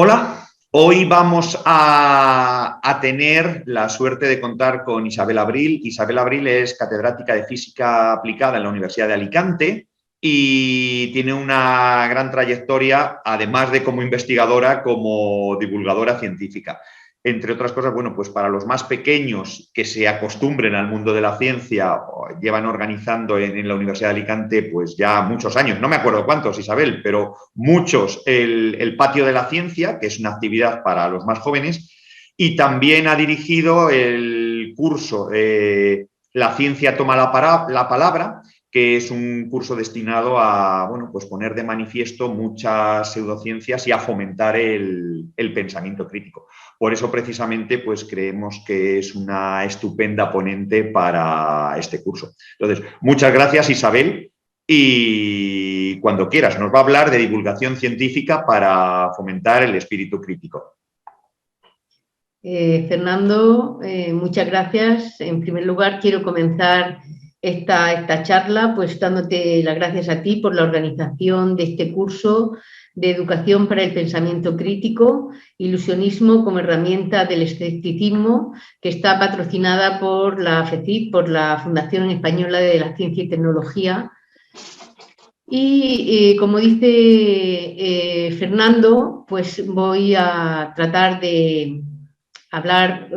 Hola, hoy vamos a tener la suerte de contar con Isabel Abril. Isabel Abril es catedrática de Física Aplicada en la Universidad de Alicante y tiene una gran trayectoria, además de como investigadora, como divulgadora científica. Entre otras cosas, bueno, pues para los más pequeños que se acostumbren al mundo de la ciencia, llevan organizando en la Universidad de Alicante pues ya muchos años, no me acuerdo cuántos, Isabel, pero muchos, el Patio de la Ciencia, que es una actividad para los más jóvenes, y también ha dirigido el curso La Ciencia Toma la Palabra, que es un curso destinado a, bueno, pues poner de manifiesto muchas pseudociencias y a fomentar el pensamiento crítico. Por eso, precisamente, pues creemos que es una estupenda ponente para este curso. Entonces, muchas gracias, Isabel, y cuando quieras nos va a hablar de divulgación científica para fomentar el espíritu crítico. Fernando, muchas gracias. En primer lugar, quiero comenzar esta charla pues dándote las gracias a ti por la organización de este curso de Educación para el Pensamiento Crítico, Ilusionismo como herramienta del escepticismo, que está patrocinada por la FECIT, por la Fundación Española de la Ciencia y Tecnología. Y como dice Fernando, pues voy a tratar de hablar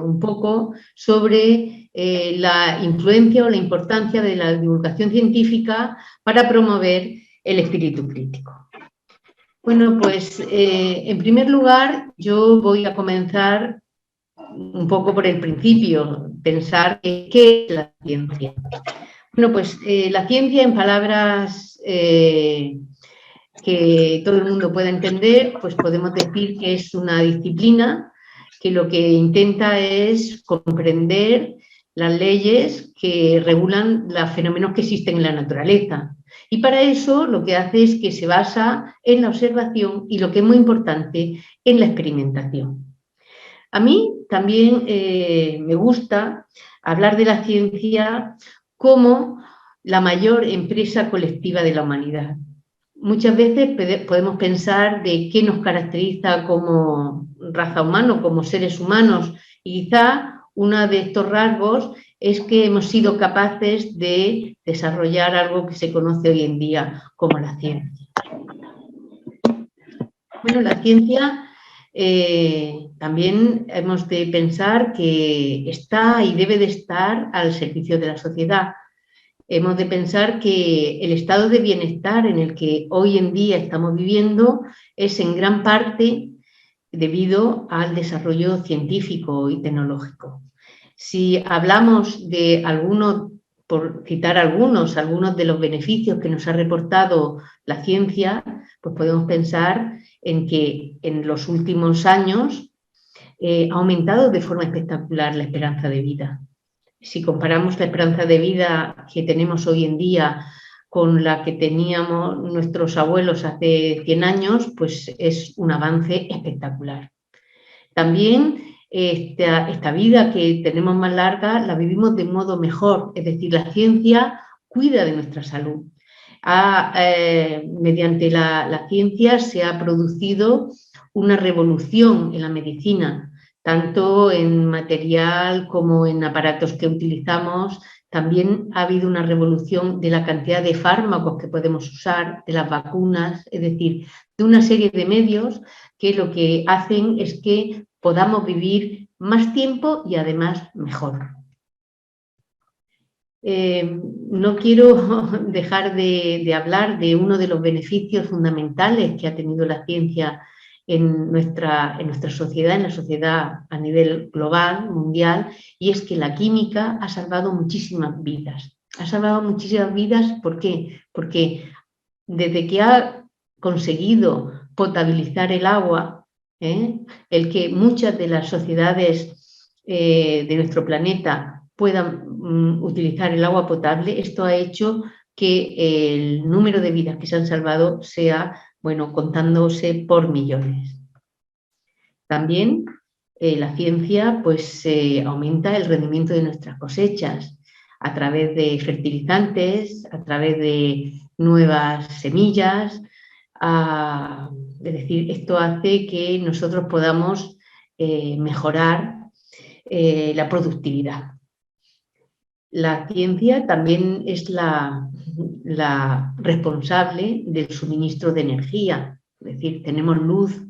un poco sobre la influencia o la importancia de la divulgación científica para promover el espíritu crítico. Bueno, pues en primer lugar yo voy a comenzar un poco por el principio, pensar qué es la ciencia. Bueno, pues la ciencia, en palabras que todo el mundo pueda entender, pues podemos decir que es una disciplina que lo que intenta es comprender las leyes que regulan los fenómenos que existen en la naturaleza. Y para eso lo que hace es que se basa en la observación y, lo que es muy importante, en la experimentación. A mí también me gusta hablar de la ciencia como la mayor empresa colectiva de la humanidad. Muchas veces podemos pensar de qué nos caracteriza como raza humana, como seres humanos, y quizá uno de estos rasgos es que hemos sido capaces de desarrollar algo que se conoce hoy en día como la ciencia. Bueno, la ciencia también hemos de pensar que está y debe de estar al servicio de la sociedad. Hemos de pensar que el estado de bienestar en el que hoy en día estamos viviendo es en gran parte debido al desarrollo científico y tecnológico. Si hablamos de algunos, por citar algunos de los beneficios que nos ha reportado la ciencia, pues podemos pensar en que en los últimos años ha aumentado de forma espectacular la esperanza de vida. Si comparamos la esperanza de vida que tenemos hoy en día con la que teníamos nuestros abuelos hace 100 años, pues es un avance espectacular. También esta vida que tenemos más larga la vivimos de modo mejor, es decir, la ciencia cuida de nuestra salud. Mediante la ciencia se ha producido una revolución en la medicina, tanto en material como en aparatos que utilizamos. También ha habido una revolución de la cantidad de fármacos que podemos usar, de las vacunas, es decir, de una serie de medios que lo que hacen es que podamos vivir más tiempo y además mejor. No quiero dejar de hablar de uno de los beneficios fundamentales que ha tenido la ciencia en nuestra sociedad, en la sociedad a nivel global, mundial, y es que la química ha salvado muchísimas vidas. Ha salvado muchísimas vidas, ¿por qué? Porque desde que ha conseguido potabilizar el agua, el que muchas de las sociedades de nuestro planeta puedan utilizar el agua potable, esto ha hecho que el número de vidas que se han salvado sea, bueno, contándose por millones. También la ciencia pues aumenta el rendimiento de nuestras cosechas a través de fertilizantes, a través de nuevas semillas, es decir, esto hace que nosotros podamos mejorar la productividad. La ciencia también es la responsable del suministro de energía, es decir, tenemos luz.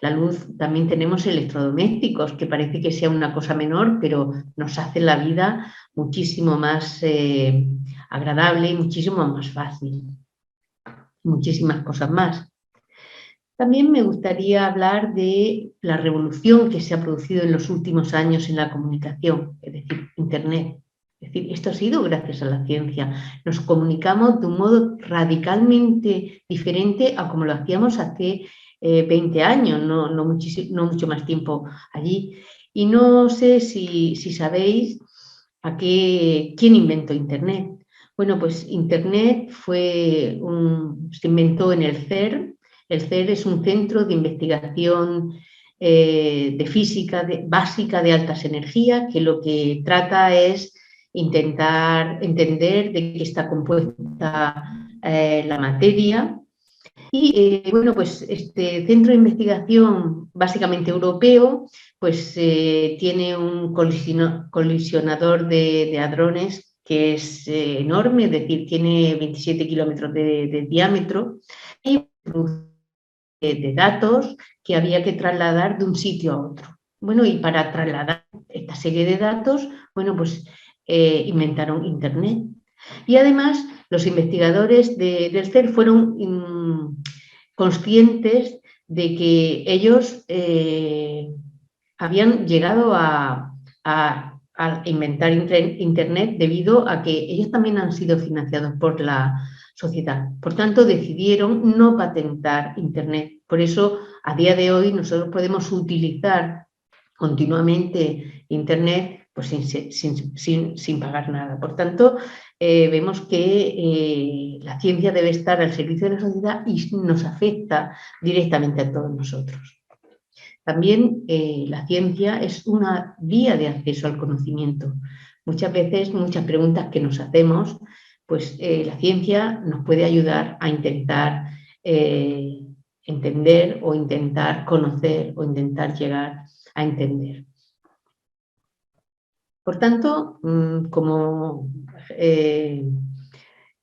La luz, también tenemos electrodomésticos, que parece que sea una cosa menor, pero nos hace la vida muchísimo más agradable y muchísimo más fácil. Muchísimas cosas más. También me gustaría hablar de la revolución que se ha producido en los últimos años en la comunicación, es decir, Internet. Es decir, esto ha sido gracias a la ciencia. Nos comunicamos de un modo radicalmente diferente a como lo hacíamos hace 20 años, no mucho más tiempo allí. Y no sé si sabéis quién inventó Internet. Bueno, pues Internet se inventó en el CERN. El CERN es un centro de investigación de física básica de altas energías, que lo que trata es intentar entender de qué está compuesta la materia. Y bueno, pues este centro de investigación básicamente europeo, pues tiene un colisionador de hadrones que es enorme, es decir, tiene 27 kilómetros de diámetro, y de datos que había que trasladar de un sitio a otro. Bueno, y para trasladar esta serie de datos, bueno, pues inventaron Internet. Y además, los investigadores del CERN fueron conscientes de que ellos habían llegado a inventar Internet debido a que ellos también han sido financiados por la sociedad. Por tanto, decidieron no patentar Internet. Por eso, a día de hoy, nosotros podemos utilizar continuamente Internet pues, sin pagar nada. Por tanto, vemos que la ciencia debe estar al servicio de la sociedad y nos afecta directamente a todos nosotros. También la ciencia es una vía de acceso al conocimiento. Muchas veces, muchas preguntas que nos hacemos, pues la ciencia nos puede ayudar a intentar entender o intentar conocer o intentar llegar a entender. Por tanto, como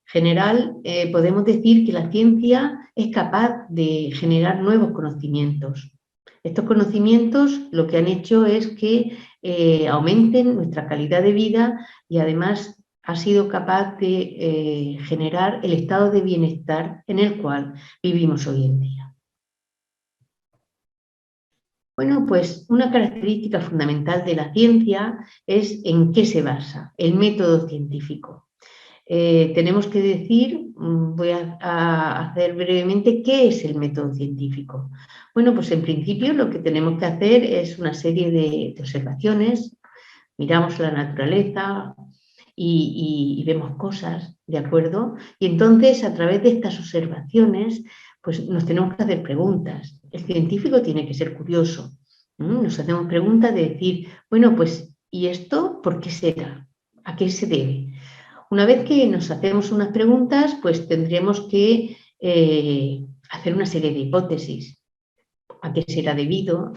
general, podemos decir que la ciencia es capaz de generar nuevos conocimientos. Estos conocimientos lo que han hecho es que aumenten nuestra calidad de vida y además ha sido capaz de generar el estado de bienestar en el cual vivimos hoy en día. Bueno, pues una característica fundamental de la ciencia es en qué se basa, el método científico. Tenemos que decir, voy a hacer brevemente, ¿qué es el método científico? Bueno, pues en principio lo que tenemos que hacer es una serie de observaciones, miramos la naturaleza y vemos cosas, ¿de acuerdo? Y entonces a través de estas observaciones pues nos tenemos que hacer preguntas. El científico tiene que ser curioso. Nos hacemos preguntas de decir, bueno, pues ¿y esto por qué será? ¿A qué se debe? Una vez que nos hacemos unas preguntas, pues tendremos que hacer una serie de hipótesis. ¿A qué será debido?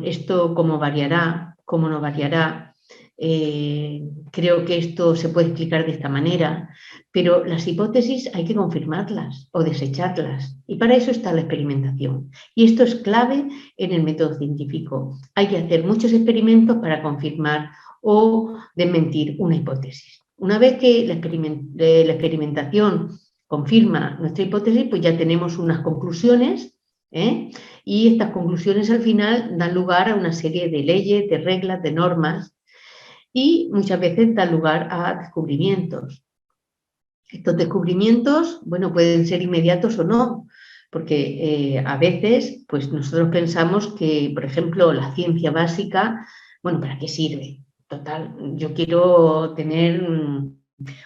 ¿Esto cómo variará? ¿Cómo no variará? Creo que esto se puede explicar de esta manera, pero las hipótesis hay que confirmarlas o desecharlas y para eso está la experimentación. Y esto es clave en el método científico. Hay que hacer muchos experimentos para confirmar o desmentir una hipótesis. Una vez que la experimentación confirma nuestra hipótesis, pues ya tenemos unas conclusiones, y estas conclusiones al final dan lugar a una serie de leyes, de reglas, de normas y muchas veces dan lugar a descubrimientos. Estos descubrimientos, bueno, pueden ser inmediatos o no, porque a veces pues nosotros pensamos que, por ejemplo, la ciencia básica, bueno, ¿para qué sirve? Total, yo quiero tener un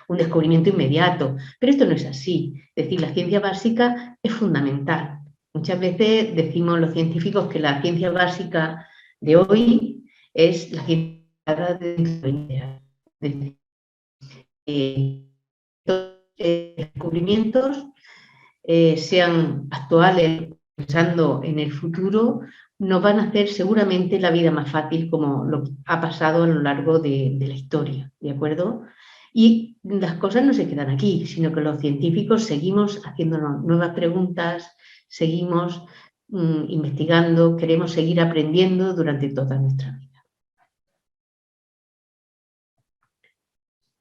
descubrimiento inmediato, pero esto no es así. Es decir, la ciencia básica es fundamental. Muchas veces decimos los científicos que la ciencia básica de hoy es la ciencia de descubrimientos sean actuales, pensando en el futuro, nos van a hacer seguramente la vida más fácil, como lo que ha pasado a lo largo de la historia, ¿de acuerdo? Y las cosas no se quedan aquí, sino que los científicos seguimos haciéndonos nuevas preguntas, seguimos investigando, queremos seguir aprendiendo durante toda nuestra vida.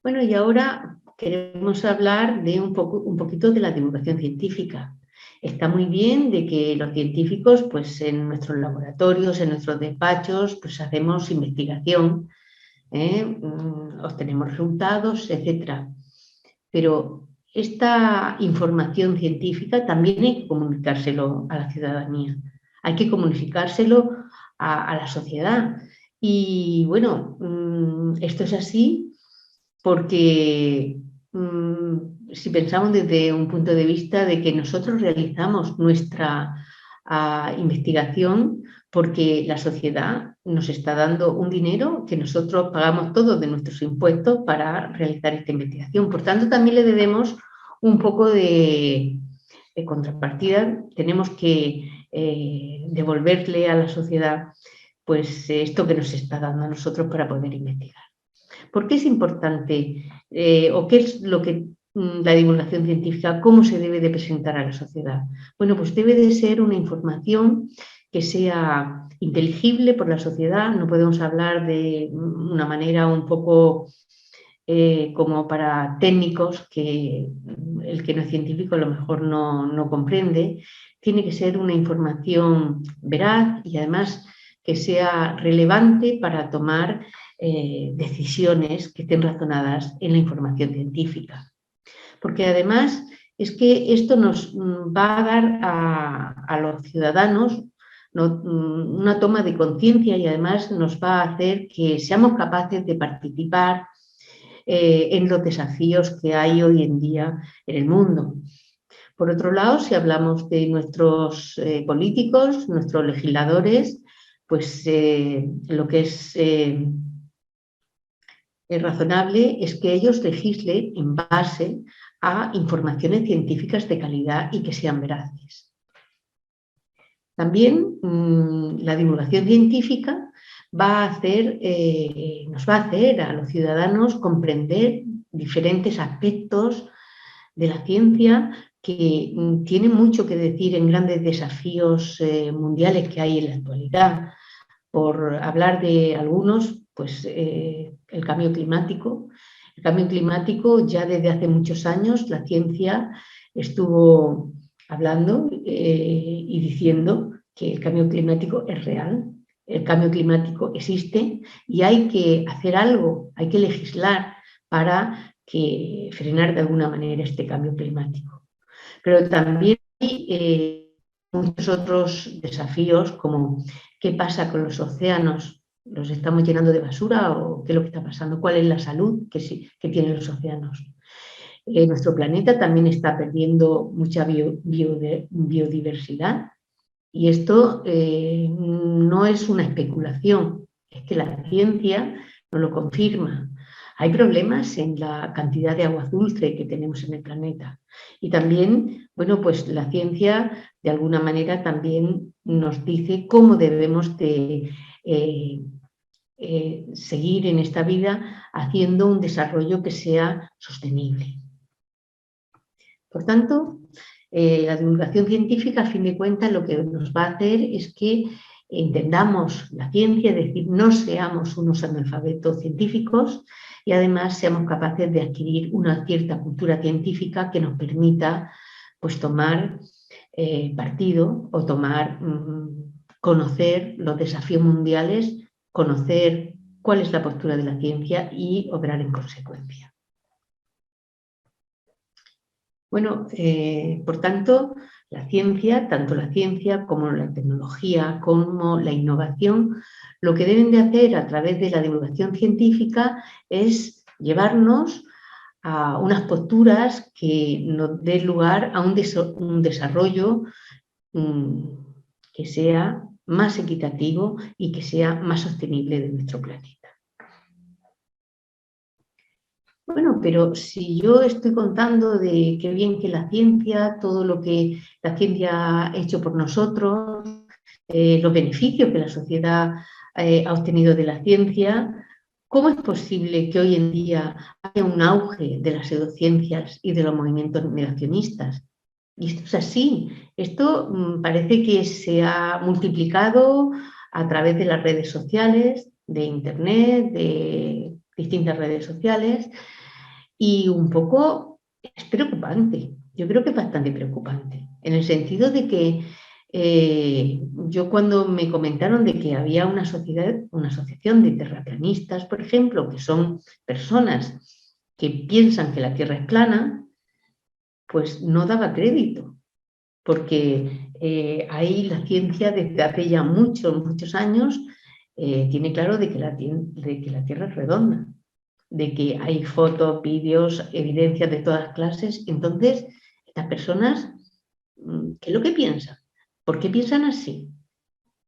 Bueno, y ahora queremos hablar de un poquito de la divulgación científica. Está muy bien de que los científicos, pues en nuestros laboratorios, en nuestros despachos, pues hacemos investigación, obtenemos resultados, etc. Pero esta información científica también hay que comunicárselo a la ciudadanía, hay que comunicárselo a la sociedad. Y bueno, esto es así porque si pensamos desde un punto de vista de que nosotros realizamos nuestra investigación porque la sociedad nos está dando un dinero que nosotros pagamos todos de nuestros impuestos para realizar esta investigación. Por tanto, también le debemos un poco de contrapartida. Tenemos que devolverle a la sociedad pues esto que nos está dando a nosotros para poder investigar. ¿Por qué es importante o qué es lo que la divulgación científica, cómo se debe de presentar a la sociedad? Bueno, pues debe de ser una información que sea inteligible por la sociedad, no podemos hablar de una manera un poco como para técnicos que el que no es científico a lo mejor no comprende. Tiene que ser una información veraz y además que sea relevante para tomar decisiones que estén razonadas en la información científica. Porque además es que esto nos va a dar a los ciudadanos una toma de conciencia y además nos va a hacer que seamos capaces de participar en los desafíos que hay hoy en día en el mundo. Por otro lado, si hablamos de nuestros políticos, nuestros legisladores, pues lo que es razonable es que ellos legislen en base a informaciones científicas de calidad y que sean veraces. También la divulgación científica nos va a hacer a los ciudadanos comprender diferentes aspectos de la ciencia que tienen mucho que decir en grandes desafíos mundiales que hay en la actualidad. Por hablar de algunos, pues el cambio climático. El cambio climático ya desde hace muchos años la ciencia estuvo hablando y diciendo que el cambio climático es real, el cambio climático existe y hay que hacer algo, hay que legislar para frenar de alguna manera este cambio climático. Pero también hay muchos otros desafíos como qué pasa con los océanos, ¿los estamos llenando de basura o qué es lo que está pasando? ¿Cuál es la salud que tienen los océanos? Nuestro planeta también está perdiendo mucha biodiversidad y esto no es una especulación, es que la ciencia nos lo confirma. Hay problemas en la cantidad de agua dulce que tenemos en el planeta. Y también, bueno, pues la ciencia de alguna manera también nos dice cómo debemos de seguir en esta vida haciendo un desarrollo que sea sostenible. Por tanto, la divulgación científica, a fin de cuentas, lo que nos va a hacer es que entendamos la ciencia, es decir, no seamos unos analfabetos científicos y además seamos capaces de adquirir una cierta cultura científica que nos permita pues, tomar partido o conocer los desafíos mundiales, conocer cuál es la postura de la ciencia y obrar en consecuencia. Bueno, por tanto, la ciencia, tanto la ciencia como la tecnología, como la innovación, lo que deben de hacer a través de la divulgación científica es llevarnos a unas posturas que nos den lugar a un desarrollo que sea más equitativo y que sea más sostenible de nuestro planeta. Bueno, pero si yo estoy contando de qué bien que la ciencia, todo lo que la ciencia ha hecho por nosotros, los beneficios que la sociedad ha obtenido de la ciencia, ¿cómo es posible que hoy en día haya un auge de las pseudociencias y de los movimientos negacionistas? Y esto es así. Esto parece que se ha multiplicado a través de las redes sociales, de Internet, de distintas redes sociales, y un poco es preocupante. Yo creo que es bastante preocupante, en el sentido de que yo cuando me comentaron de que había una sociedad, una asociación de terraplanistas, por ejemplo, que son personas que piensan que la Tierra es plana, pues no daba crédito, porque ahí la ciencia desde hace ya muchos, muchos años tiene claro de que la Tierra es redonda, de que hay fotos, vídeos, evidencias de todas clases. Entonces, estas personas, ¿qué es lo que piensan? ¿Por qué piensan así?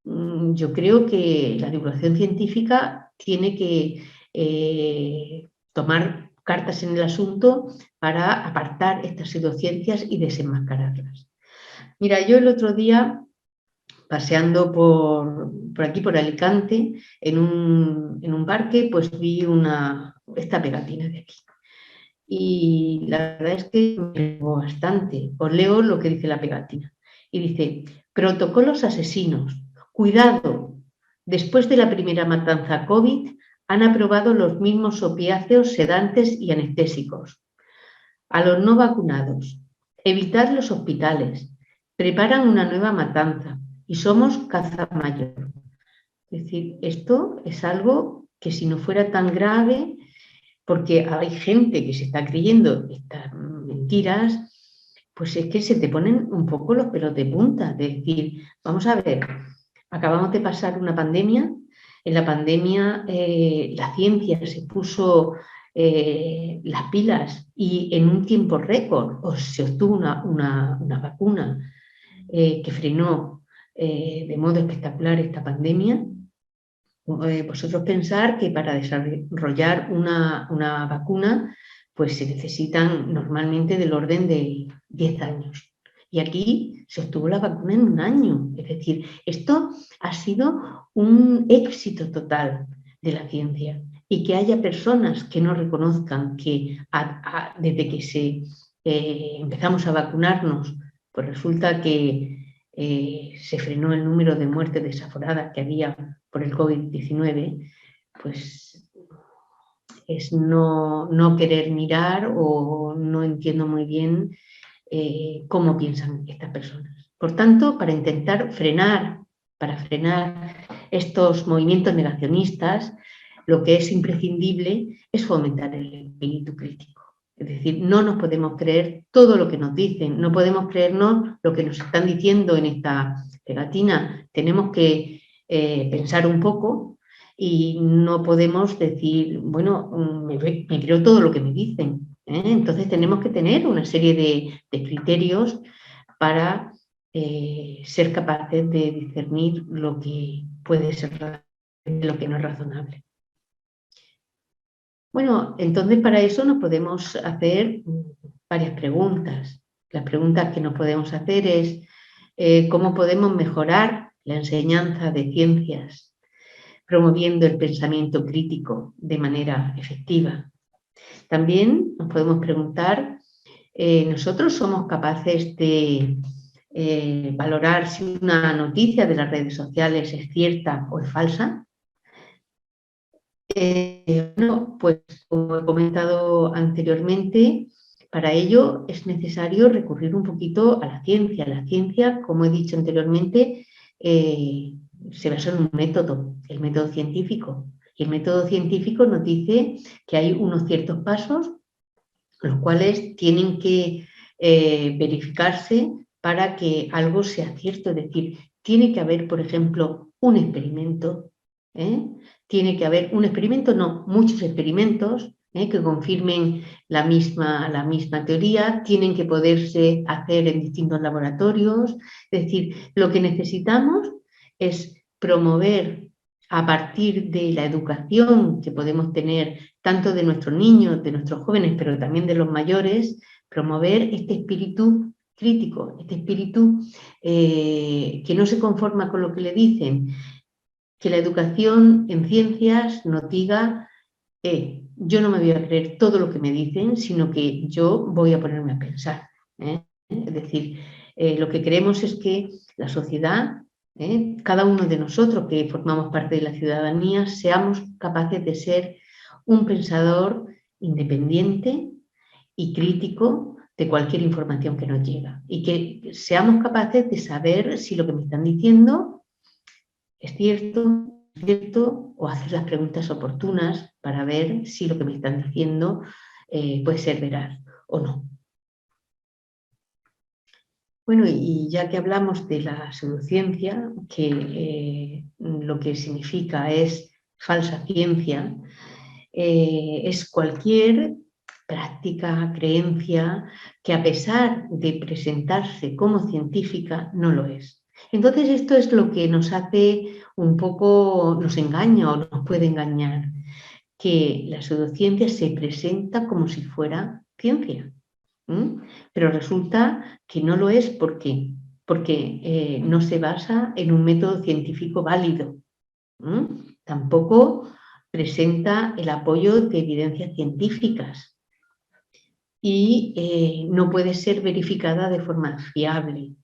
Yo creo que la divulgación científica tiene que tomar cartas en el asunto para apartar estas pseudociencias y desenmascararlas. Mira, yo el otro día, paseando por aquí, por Alicante, en un parque, pues vi esta pegatina de aquí. Y la verdad es que me pegó bastante. Os leo lo que dice la pegatina. Y dice, protocolos asesinos. Cuidado, después de la primera matanza COVID, han aprobado los mismos opiáceos, sedantes y anestésicos. A los no vacunados, evitad los hospitales, preparan una nueva matanza y somos caza mayor. Es decir, esto es algo que si no fuera tan grave, porque hay gente que se está creyendo estas mentiras, pues es que se te ponen un poco los pelos de punta, de decir, vamos a ver, acabamos de pasar una pandemia, en la pandemia la ciencia se puso las pilas y en un tiempo récord se obtuvo una vacuna que frenó de modo espectacular esta pandemia. Vosotros pensar que para desarrollar una vacuna pues se necesitan normalmente del orden de 10 años. Y aquí se obtuvo la vacuna en un año. Es decir, esto ha sido un éxito total de la ciencia. Y que haya personas que no reconozcan que desde que empezamos a vacunarnos, pues resulta que se frenó el número de muertes desaforadas que había por el COVID-19, pues es no querer mirar o no entiendo muy bien cómo piensan estas personas. Por tanto, para frenar estos movimientos negacionistas, lo que es imprescindible es fomentar el espíritu crítico. Es decir, no nos podemos creer todo lo que nos dicen, no podemos creernos lo que nos están diciendo en esta pegatina. Tenemos que pensar un poco y no podemos decir, bueno, me creo todo lo que me dicen. Entonces tenemos que tener una serie de criterios para ser capaces de discernir lo que puede ser de lo que no es razonable. Bueno, entonces para eso nos podemos hacer varias preguntas. Las preguntas que nos podemos hacer es ¿cómo podemos mejorar la enseñanza de ciencias promoviendo el pensamiento crítico de manera efectiva? También nos podemos preguntar, ¿nosotros somos capaces de valorar si una noticia de las redes sociales es cierta o es falsa? Bueno, pues como he comentado anteriormente, para ello es necesario recurrir un poquito a la ciencia. La ciencia, como he dicho anteriormente, se basa en un método, el método científico. Y el método científico nos dice que hay unos ciertos pasos los cuales tienen que verificarse para que algo sea cierto. Es decir, tiene que haber, por ejemplo, un experimento. Tiene que haber un experimento, no, muchos experimentos que confirmen la misma teoría, tienen que poderse hacer en distintos laboratorios. Es decir, lo que necesitamos es promover a partir de la educación que podemos tener tanto de nuestros niños, de nuestros jóvenes, pero también de los mayores, promover este espíritu crítico, este espíritu que no se conforma con lo que le dicen, que la educación en ciencias nos diga, yo no me voy a creer todo lo que me dicen, sino que yo voy a ponerme a pensar. Es decir, lo que queremos es que la sociedad, cada uno de nosotros que formamos parte de la ciudadanía, seamos capaces de ser un pensador independiente y crítico de cualquier información que nos llega y que seamos capaces de saber si lo que me están diciendo es cierto, o hacer las preguntas oportunas para ver si lo que me están diciendo puede ser veraz o no. Bueno, y ya que hablamos de la pseudociencia, que lo que significa es falsa ciencia, es cualquier práctica, creencia, que a pesar de presentarse como científica, no lo es. Entonces esto es lo que nos hace un poco, nos engaña o nos puede engañar, que la pseudociencia se presenta como si fuera ciencia. Pero resulta que no lo es. ¿Por qué? Porque no se basa en un método científico válido. Tampoco presenta el apoyo de evidencias científicas y no puede ser verificada de forma fiable.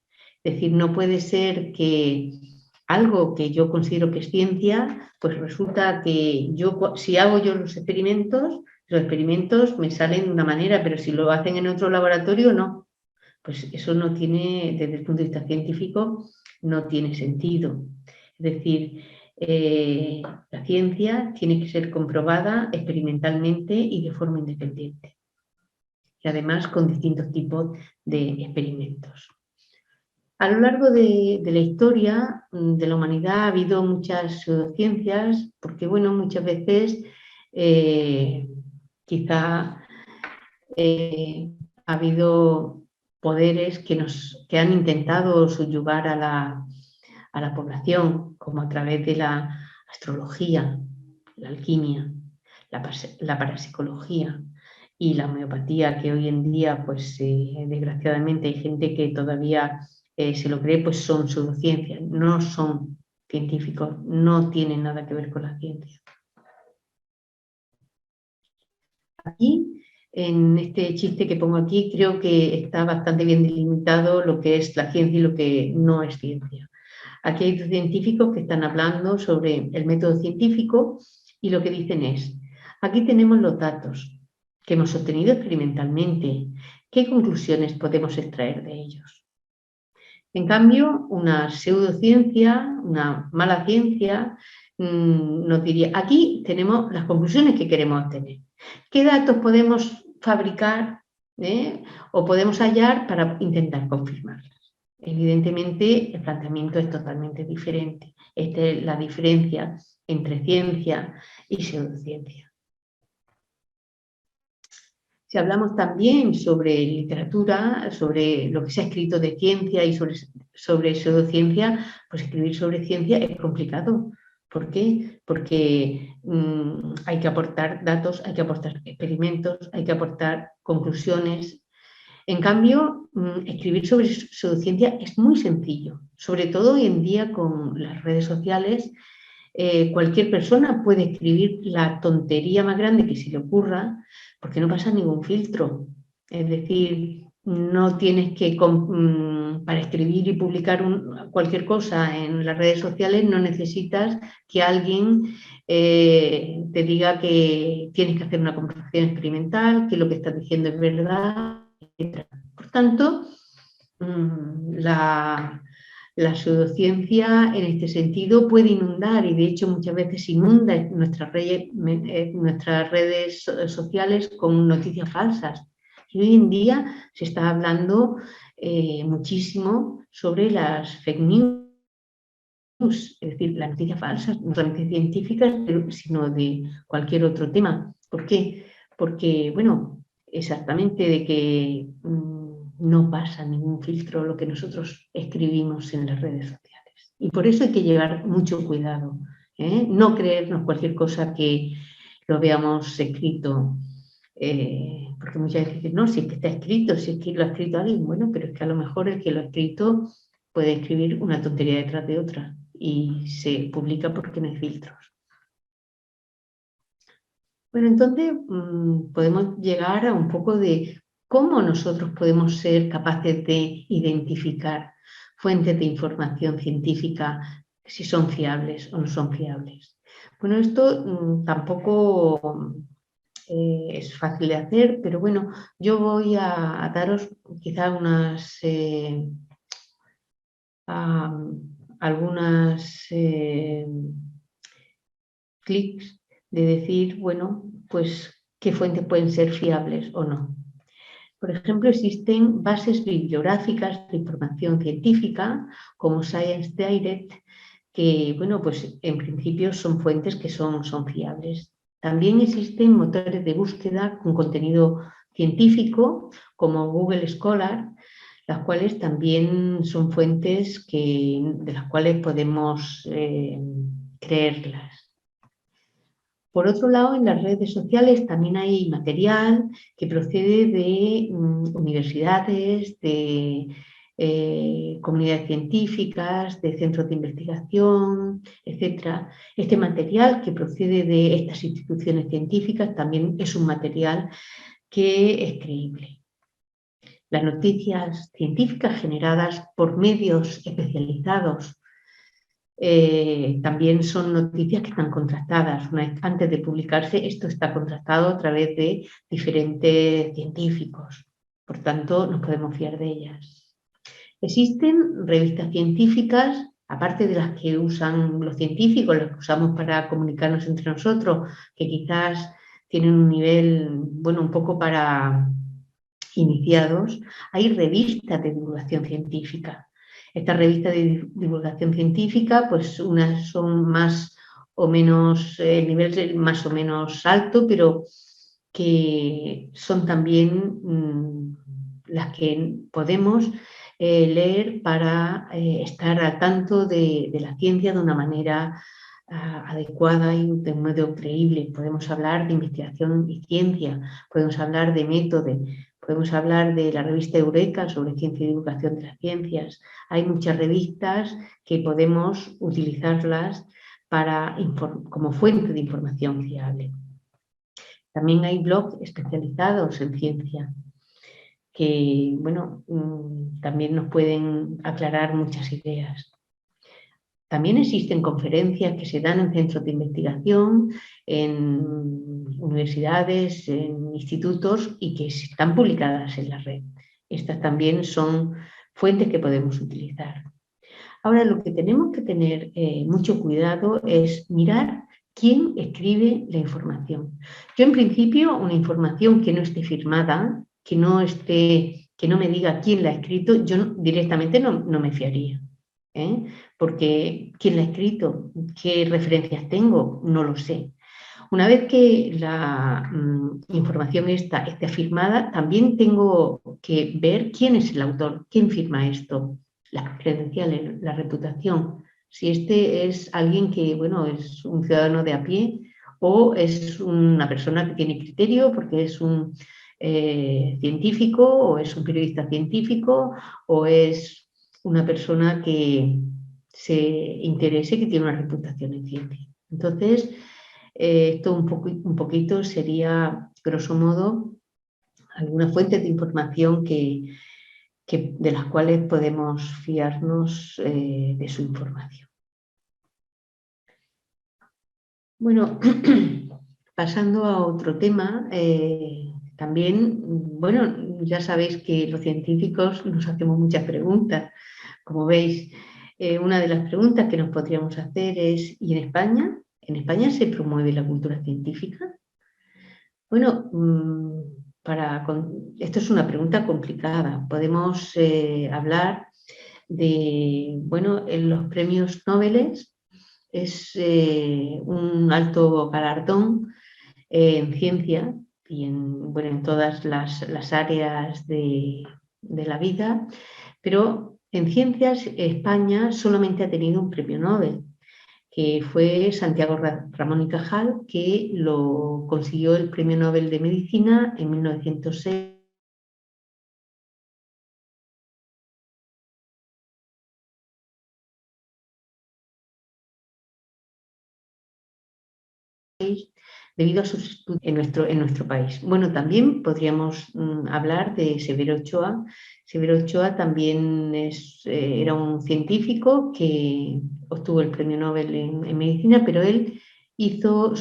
Es decir, no puede ser que algo que yo considero que es ciencia, pues resulta que yo, si hago yo los experimentos me salen de una manera, pero si lo hacen en otro laboratorio, no. Pues eso no tiene, desde el punto de vista científico, no tiene sentido. Es decir, la ciencia tiene que ser comprobada experimentalmente y de forma independiente. Y además con distintos tipos de experimentos. A lo largo de la historia de la humanidad ha habido muchas pseudociencias, porque bueno, muchas veces quizá ha habido poderes que han intentado subyugar a la población, como a través de la astrología, la alquimia, la parapsicología y la homeopatía, que hoy en día, pues desgraciadamente hay gente que todavía se lo cree, pues son pseudociencias, no son científicos, no tienen nada que ver con la ciencia. Aquí, en este chiste que pongo aquí, creo que está bastante bien delimitado lo que es la ciencia y lo que no es ciencia. Aquí hay dos científicos que están hablando sobre el método científico y lo que dicen es, aquí tenemos los datos que hemos obtenido experimentalmente. ¿Qué conclusiones podemos extraer de ellos? En cambio, una pseudociencia, una mala ciencia, nos diría, aquí tenemos las conclusiones que queremos obtener. ¿Qué datos podemos fabricar o podemos hallar para intentar confirmarlas? Evidentemente, el planteamiento es totalmente diferente. Esta es la diferencia entre ciencia y pseudociencia. Si hablamos también sobre literatura, sobre lo que se ha escrito de ciencia y sobre pseudociencia, pues escribir sobre ciencia es complicado. ¿Por qué? Porque hay que aportar datos, hay que aportar experimentos, hay que aportar conclusiones. En cambio, escribir sobre pseudociencia es muy sencillo, sobre todo hoy en día con las redes sociales. Cualquier persona puede escribir la tontería más grande que se le ocurra porque no pasa ningún filtro. Es decir, no tienes que, para escribir y publicar cualquier cosa en las redes sociales, no necesitas que alguien te diga que tienes que hacer una comprobación experimental, que lo que estás diciendo es verdad, etc. Por tanto, la pseudociencia en este sentido puede inundar y de hecho muchas veces inunda nuestras redes sociales con noticias falsas. Y hoy en día se está hablando muchísimo sobre las fake news, es decir, las noticias falsas, no solamente científicas, sino de cualquier otro tema. ¿Por qué? Porque, bueno, exactamente de que no pasa ningún filtro lo que nosotros escribimos en las redes sociales. Y por eso hay que llevar mucho cuidado No creernos cualquier cosa que lo veamos escrito, porque muchas veces dicen, no, si es que está escrito, si es que lo ha escrito alguien, bueno, pero es que a lo mejor el que lo ha escrito puede escribir una tontería detrás de otra y se publica porque no hay filtros. Bueno, entonces podemos llegar a un poco de cómo nosotros podemos ser capaces de identificar fuentes de información científica, si son fiables o no son fiables. Bueno, esto tampoco es fácil de hacer, pero bueno, yo voy a daros quizá algunas clics de decir, bueno, pues qué fuentes pueden ser fiables o no. Por ejemplo, existen bases bibliográficas de información científica como Science Direct, que, bueno, pues en principio son fuentes que son fiables. También existen motores de búsqueda con contenido científico como Google Scholar, las cuales también son fuentes de las cuales podemos creerlas. Por otro lado, en las redes sociales también hay material que procede de universidades, de comunidades científicas, de centros de investigación, etc. Este material que procede de estas instituciones científicas también es un material que es creíble. Las noticias científicas generadas por medios especializados también son noticias que están contrastadas. Antes de publicarse, esto está contrastado a través de diferentes científicos. Por tanto, nos podemos fiar de ellas. Existen revistas científicas, aparte de las que usan los científicos, las que usamos para comunicarnos entre nosotros, que quizás tienen un nivel, bueno, un poco para iniciados. Hay revistas de divulgación científica. Estas revistas de divulgación científica, pues unas son más o menos, el nivel más o menos alto, pero que son también las que podemos leer para estar al tanto de la ciencia de una manera adecuada y de un modo creíble. Podemos hablar de investigación y ciencia, podemos hablar de método, podemos hablar de la revista Eureka sobre ciencia y divulgación de las ciencias. Hay muchas revistas que podemos utilizarlas como fuente de información fiable. También hay blogs especializados en ciencia que, bueno, también nos pueden aclarar muchas ideas. También existen conferencias que se dan en centros de investigación, en universidades, en institutos y que están publicadas en la red. Estas también son fuentes que podemos utilizar. Ahora, lo que tenemos que tener mucho cuidado es mirar quién escribe la información. Yo, en principio, una información que no esté firmada, que no me diga quién la ha escrito, yo directamente no me fiaría. Porque quién la ha escrito, qué referencias tengo, no lo sé. Una vez que la información esté firmada, también tengo que ver quién es el autor, quién firma esto, las credenciales, la reputación. Si este es alguien que, bueno, es un ciudadano de a pie o es una persona que tiene criterio porque es un científico o es un periodista científico o es una persona que se interese, que tiene una reputación en ciencia. Entonces, esto un poquito sería, grosso modo, algunas fuentes de información de las cuales podemos fiarnos de su información. Bueno, pasando a otro tema, también, bueno, ya sabéis que los científicos nos hacemos muchas preguntas. Como veis, una de las preguntas que nos podríamos hacer es, ¿y en España? ¿En España se promueve la cultura científica? Bueno, esto es una pregunta complicada. Podemos hablar de, bueno, en los premios Nobel es un alto galardón en ciencia y en todas las áreas de la vida, pero en ciencias España solamente ha tenido un premio Nobel, que fue Santiago Ramón y Cajal, que lo consiguió el Premio Nobel de Medicina en 1906. Debido a sus estudios en nuestro país. Bueno, también podríamos hablar de Severo Ochoa. Severo Ochoa también era un científico que obtuvo el Premio Nobel en Medicina, pero él hizo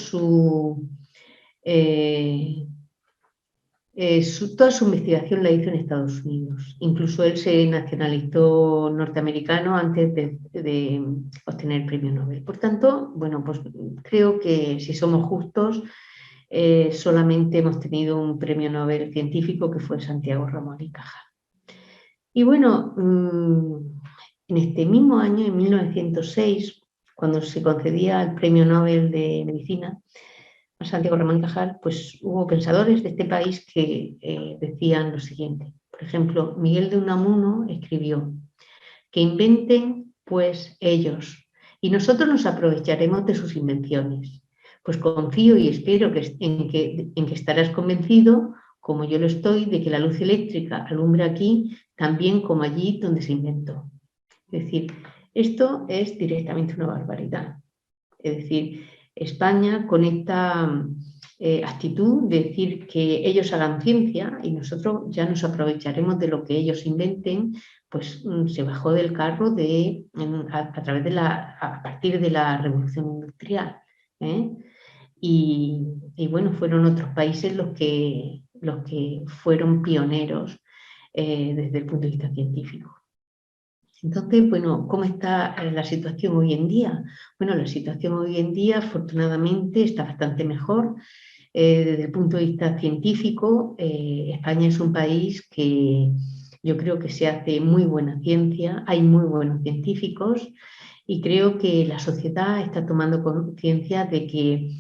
toda su investigación la hizo en Estados Unidos. Incluso él se nacionalizó norteamericano antes de obtener el premio Nobel. Por tanto, bueno, pues creo que si somos justos, solamente hemos tenido un premio Nobel científico que fue Santiago Ramón y Cajal. Y bueno, en este mismo año, en 1906, cuando se concedía el premio Nobel de Medicina a Santiago Ramón y Cajal, pues hubo pensadores de este país que decían lo siguiente. Por ejemplo, Miguel de Unamuno escribió: que inventen pues ellos y nosotros nos aprovecharemos de sus invenciones. Pues confío y espero en que estarás convencido, como yo lo estoy, de que la luz eléctrica alumbra aquí también como allí donde se inventó. Es decir, esto es directamente una barbaridad. Es decir, España con esta actitud de decir que ellos hagan ciencia y nosotros ya nos aprovecharemos de lo que ellos inventen, pues se bajó del carro a partir de la revolución industrial. Y bueno, fueron otros países los que fueron pioneros desde el punto de vista científico. Entonces, bueno, ¿cómo está la situación hoy en día? Bueno, la situación hoy en día, afortunadamente, está bastante mejor. Desde el punto de vista científico, España es un país que yo creo que se hace muy buena ciencia, hay muy buenos científicos y creo que la sociedad está tomando conciencia de que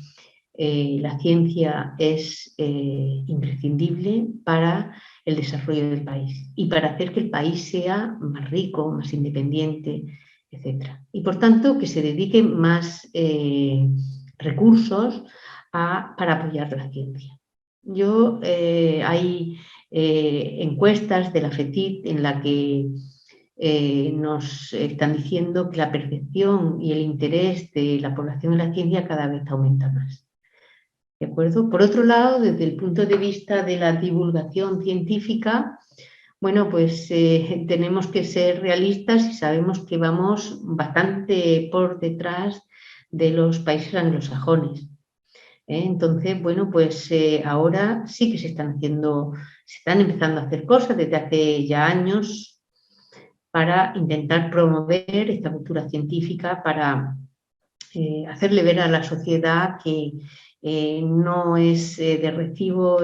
la ciencia es imprescindible para el desarrollo del país y para hacer que el país sea más rico, más independiente, etc. Y por tanto que se dediquen más recursos para apoyar la ciencia. Hay encuestas de la FECIT en la que nos están diciendo que la percepción y el interés de la población en la ciencia cada vez aumenta más. ¿De acuerdo? Por otro lado, desde el punto de vista de la divulgación científica, bueno, pues tenemos que ser realistas y sabemos que vamos bastante por detrás de los países anglosajones. Entonces, bueno, pues ahora sí que se están empezando a hacer cosas desde hace ya años para intentar promover esta cultura científica, para hacerle ver a la sociedad que no es de recibo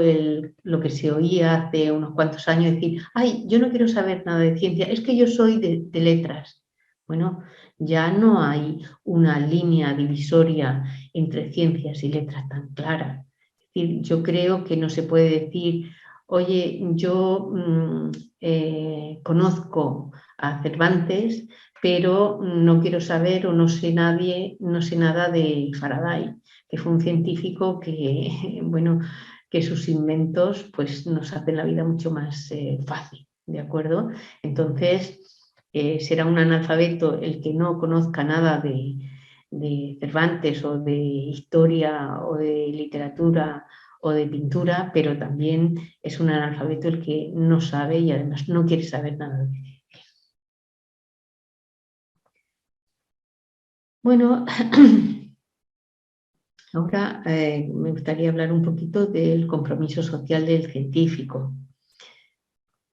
lo que se oía hace unos cuantos años, decir, ay, yo no quiero saber nada de ciencia, es que yo soy de letras. Bueno, ya no hay una línea divisoria entre ciencias y letras tan clara. Es decir, yo creo que no se puede decir, oye, yo conozco a Cervantes, pero no quiero saber o no sé nada de Faraday, que fue un científico que, bueno, que sus inventos pues, nos hacen la vida mucho más fácil, ¿de acuerdo? Entonces, será un analfabeto el que no conozca nada de Cervantes o de historia o de literatura o de pintura, pero también es un analfabeto el que no sabe y además no quiere saber nada de ciencia. Bueno, ahora me gustaría hablar un poquito del compromiso social del científico.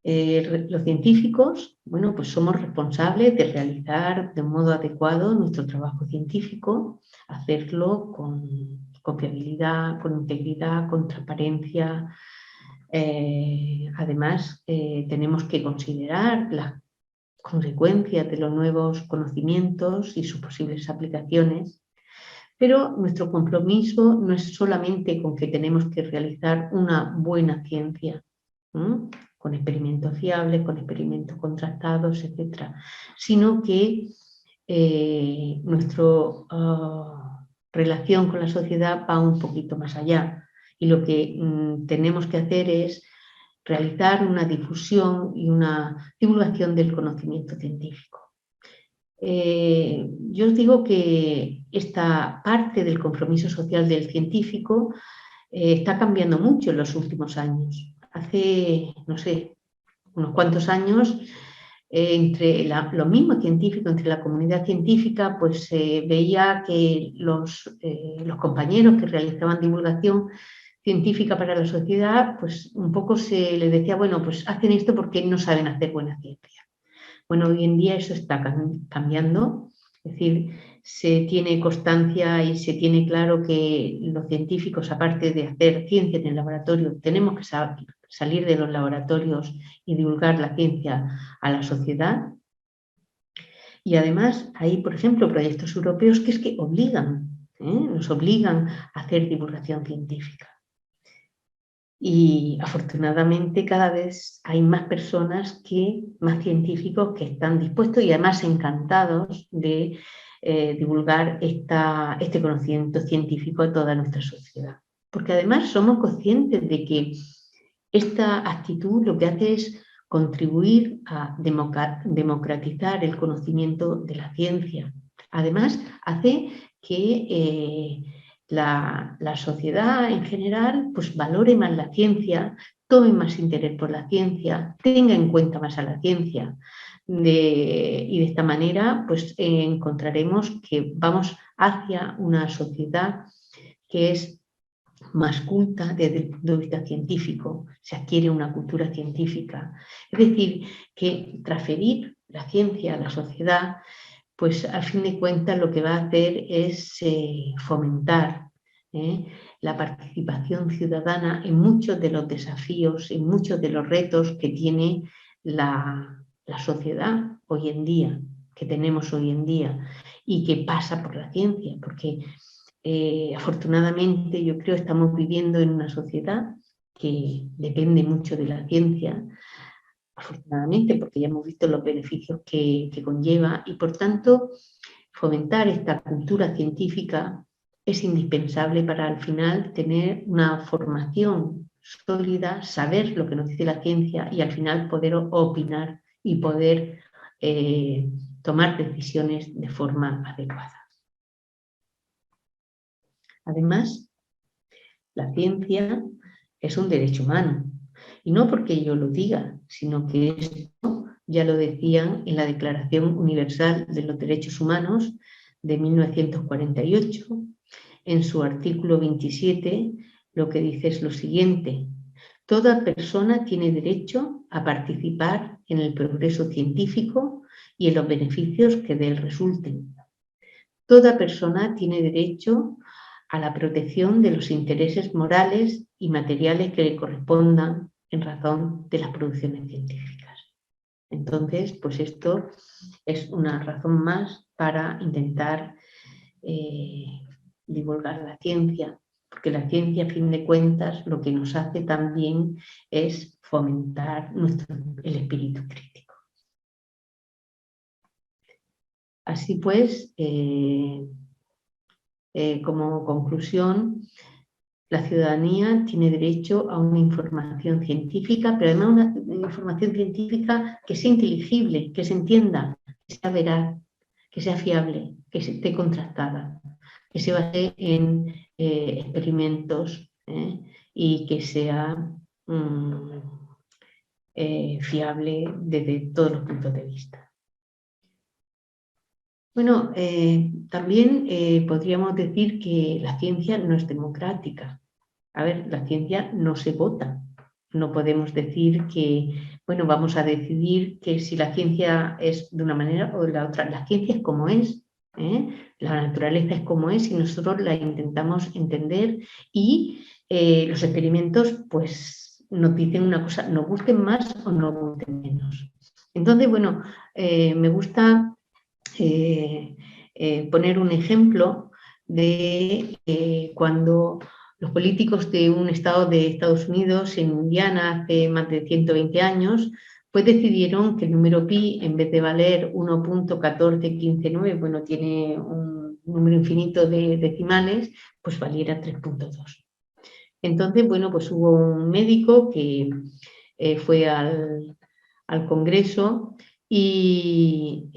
Los científicos, bueno, pues somos responsables de realizar de un modo adecuado nuestro trabajo científico, hacerlo con confiabilidad, con integridad, con transparencia. Además, tenemos que considerar las consecuencias de los nuevos conocimientos y sus posibles aplicaciones. Pero nuestro compromiso no es solamente con que tenemos que realizar una buena ciencia, con experimentos fiables, con experimentos contrastados, etc., sino que nuestra relación con la sociedad va un poquito más allá. Y lo que tenemos que hacer es realizar una difusión y una divulgación del conocimiento científico. Yo os digo que esta parte del compromiso social del científico está cambiando mucho en los últimos años. Hace, no sé, unos cuantos años, entre los mismos científicos, entre la comunidad científica, pues se veía que los compañeros que realizaban divulgación científica para la sociedad, pues un poco se les decía, bueno, pues hacen esto porque no saben hacer buena ciencia. Bueno, hoy en día eso está cambiando, es decir, se tiene constancia y se tiene claro que los científicos, aparte de hacer ciencia en el laboratorio, tenemos que salir de los laboratorios y divulgar la ciencia a la sociedad. Y además hay, por ejemplo, proyectos europeos que es que nos obligan a hacer divulgación científica. Y afortunadamente cada vez hay más personas, más científicos que están dispuestos y además encantados de divulgar este conocimiento científico a toda nuestra sociedad. Porque además somos conscientes de que esta actitud lo que hace es contribuir a democratizar el conocimiento de la ciencia. Además, hace que la sociedad en general pues valore más la ciencia, tome más interés por la ciencia, tenga en cuenta más a la ciencia. Y de esta manera pues encontraremos que vamos hacia una sociedad que es más culta desde el punto de vista científico, se adquiere una cultura científica. Es decir, que transferir la ciencia a la sociedad, pues al fin de cuentas lo que va a hacer es fomentar la participación ciudadana en muchos de los desafíos, en muchos de los retos que tiene la sociedad hoy en día, que tenemos hoy en día y que pasa por la ciencia, porque afortunadamente yo creo que estamos viviendo en una sociedad que depende mucho de la ciencia, afortunadamente, porque ya hemos visto los beneficios que conlleva y por tanto fomentar esta cultura científica es indispensable para al final tener una formación sólida, saber lo que nos dice la ciencia y al final poder opinar y poder tomar decisiones de forma adecuada. Además, la ciencia es un derecho humano. Y no porque yo lo diga, sino que esto ya lo decían en la Declaración Universal de los Derechos Humanos de 1948. En su artículo 27 lo que dice es lo siguiente: toda persona tiene derecho a participar en el progreso científico y en los beneficios que de él resulten. Toda persona tiene derecho a la protección de los intereses morales y materiales que le correspondan en razón de las producciones científicas. Entonces, pues esto es una razón más para intentar divulgar la ciencia, porque la ciencia, a fin de cuentas, lo que nos hace también es fomentar el espíritu crítico. Así pues, como conclusión, la ciudadanía tiene derecho a una información científica, pero además una información científica que sea inteligible, que se entienda, que sea veraz, que sea fiable, que esté contrastada, que se base en experimentos y que sea fiable desde todos los puntos de vista. Bueno, también podríamos decir que la ciencia no es democrática. A ver, la ciencia no se vota. No podemos decir que, bueno, vamos a decidir que si la ciencia es de una manera o de la otra. La ciencia es como es, la naturaleza es como es y nosotros la intentamos entender y los experimentos pues nos dicen una cosa, nos gusten más o nos gusten menos. Entonces, bueno, me gusta poner un ejemplo de cuando los políticos de un estado de Estados Unidos, en Indiana, hace más de 120 años, pues decidieron que el número pi, en vez de valer 1.14159, bueno, tiene un número infinito de decimales, pues valiera 3.2. Entonces, bueno, pues hubo un médico que fue al Congreso y,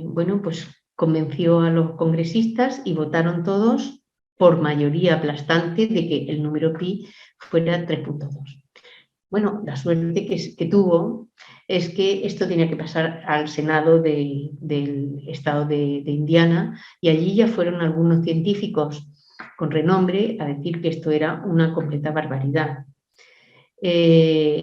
bueno, pues convenció a los congresistas y votaron todos por mayoría aplastante de que el número pi fuera 3.2. Bueno, la suerte que tuvo es que esto tenía que pasar al Senado del estado de Indiana, y allí ya fueron algunos científicos con renombre a decir que esto era una completa barbaridad. Y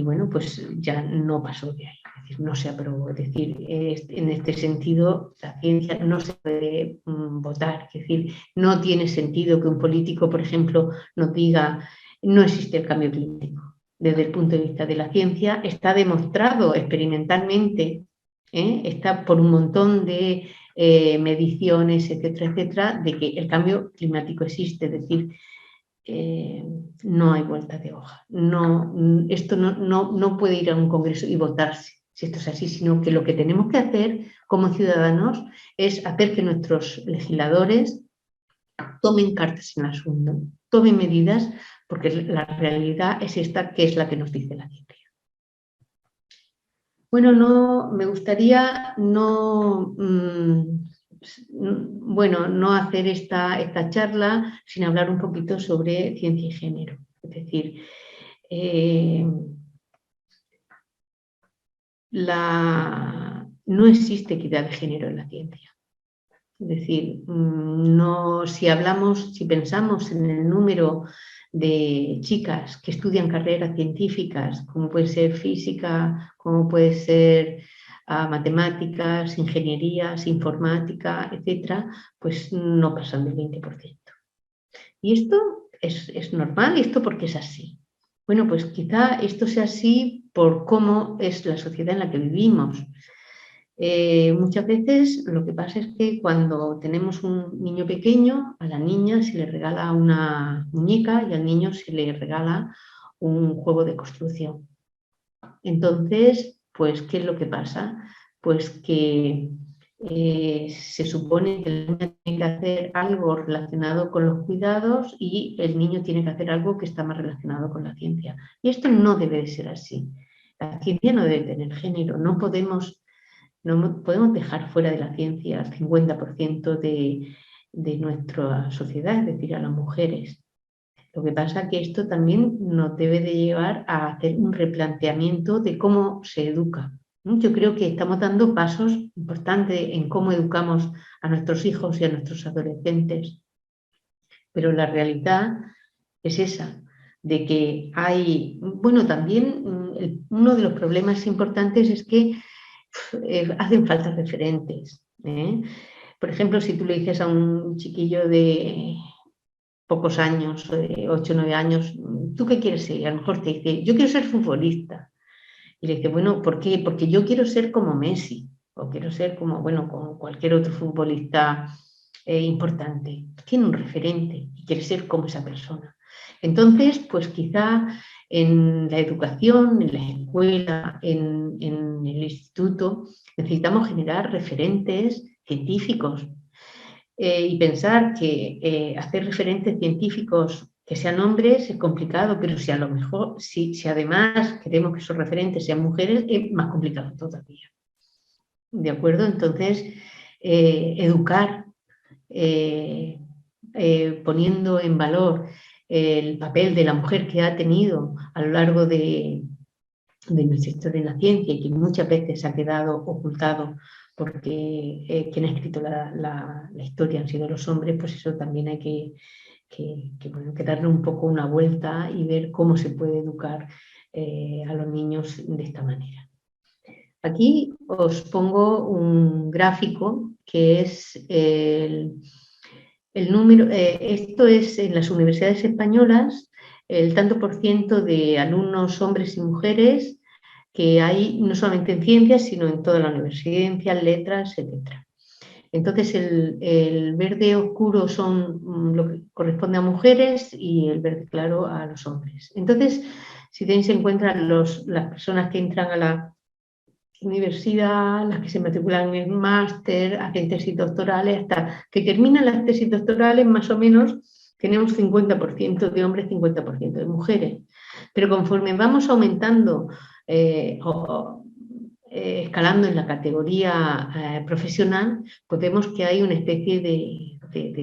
bueno, pues ya no pasó de ahí, es decir, no se aprobó. Es decir, en este sentido, la ciencia no se puede votar. Es decir, no tiene sentido que un político, por ejemplo, nos diga no existe el cambio climático. Desde el punto de vista de la ciencia, está demostrado experimentalmente, está por un montón de mediciones, etcétera, etcétera, de que el cambio climático existe. Es decir, no hay vuelta de hoja. Esto no puede ir a un congreso y votarse, si esto es así, sino que lo que tenemos que hacer como ciudadanos es hacer que nuestros legisladores tomen cartas en el asunto, tomen medidas, porque la realidad es esta, que es la que nos dice la ciencia. Bueno, me gustaría no hacer esta charla sin hablar un poquito sobre ciencia y género. Es decir, no existe equidad de género en la ciencia. Es decir, si pensamos en el número de chicas que estudian carreras científicas, como puede ser física, como puede ser matemáticas, ingenierías, informática, etcétera, pues no pasan del 20%. Y esto es normal, esto porque es así. Bueno, pues quizá esto sea así por cómo es la sociedad en la que vivimos. Muchas veces lo que pasa es que cuando tenemos un niño pequeño, a la niña se le regala una muñeca y al niño se le regala un juego de construcción. Entonces, pues, ¿qué es lo que pasa? Pues que se supone que el niño tiene que hacer algo relacionado con los cuidados y el niño tiene que hacer algo que está más relacionado con la ciencia. Y esto no debe de ser así. La ciencia no debe tener género. No podemos dejar fuera de la ciencia al 50% de nuestra sociedad, es decir, a las mujeres. Lo que pasa es que esto también nos debe de llevar a hacer un replanteamiento de cómo se educa. Yo creo que estamos dando pasos importantes en cómo educamos a nuestros hijos y a nuestros adolescentes, pero la realidad es esa, de que hay, bueno, también uno de los problemas importantes es que hacen falta referentes. Por ejemplo, si tú le dices a un chiquillo de pocos años, 8 o 9 años, ¿tú qué quieres ser? Y a lo mejor te dice, yo quiero ser futbolista. Y le dice, bueno, ¿por qué? Porque yo quiero ser como Messi, o quiero ser como cualquier otro futbolista importante. Tiene un referente y quiere ser como esa persona. Entonces, pues quizá en la educación, en la escuela, en el instituto, necesitamos generar referentes científicos. Y pensar que hacer referentes científicos que sean hombres es complicado, pero si a lo mejor, si además queremos que esos referentes sean mujeres, es más complicado todavía. ¿De acuerdo? Entonces, educar, poniendo en valor el papel de la mujer que ha tenido a lo largo de nuestra historia en la ciencia y que muchas veces ha quedado ocultado porque quien ha escrito la historia han sido los hombres, pues eso también hay que darle un poco una vuelta y ver cómo se puede educar a los niños de esta manera. Aquí os pongo un gráfico que es el número, esto es en las universidades españolas, el tanto por ciento de alumnos hombres y mujeres que hay no solamente en ciencias, sino en toda la universidad, ciencias, letras, etc. Entonces, el verde oscuro son lo que corresponde a mujeres y el verde claro a los hombres. Entonces, Si tenéis en cuenta las personas que entran a la universidad, las que se matriculan en máster, hacen tesis doctorales, hasta que terminan las tesis doctorales, más o menos tenemos 50% de hombres, 50% de mujeres. Pero conforme vamos aumentando escalando en la categoría profesional, pues vemos que hay una especie de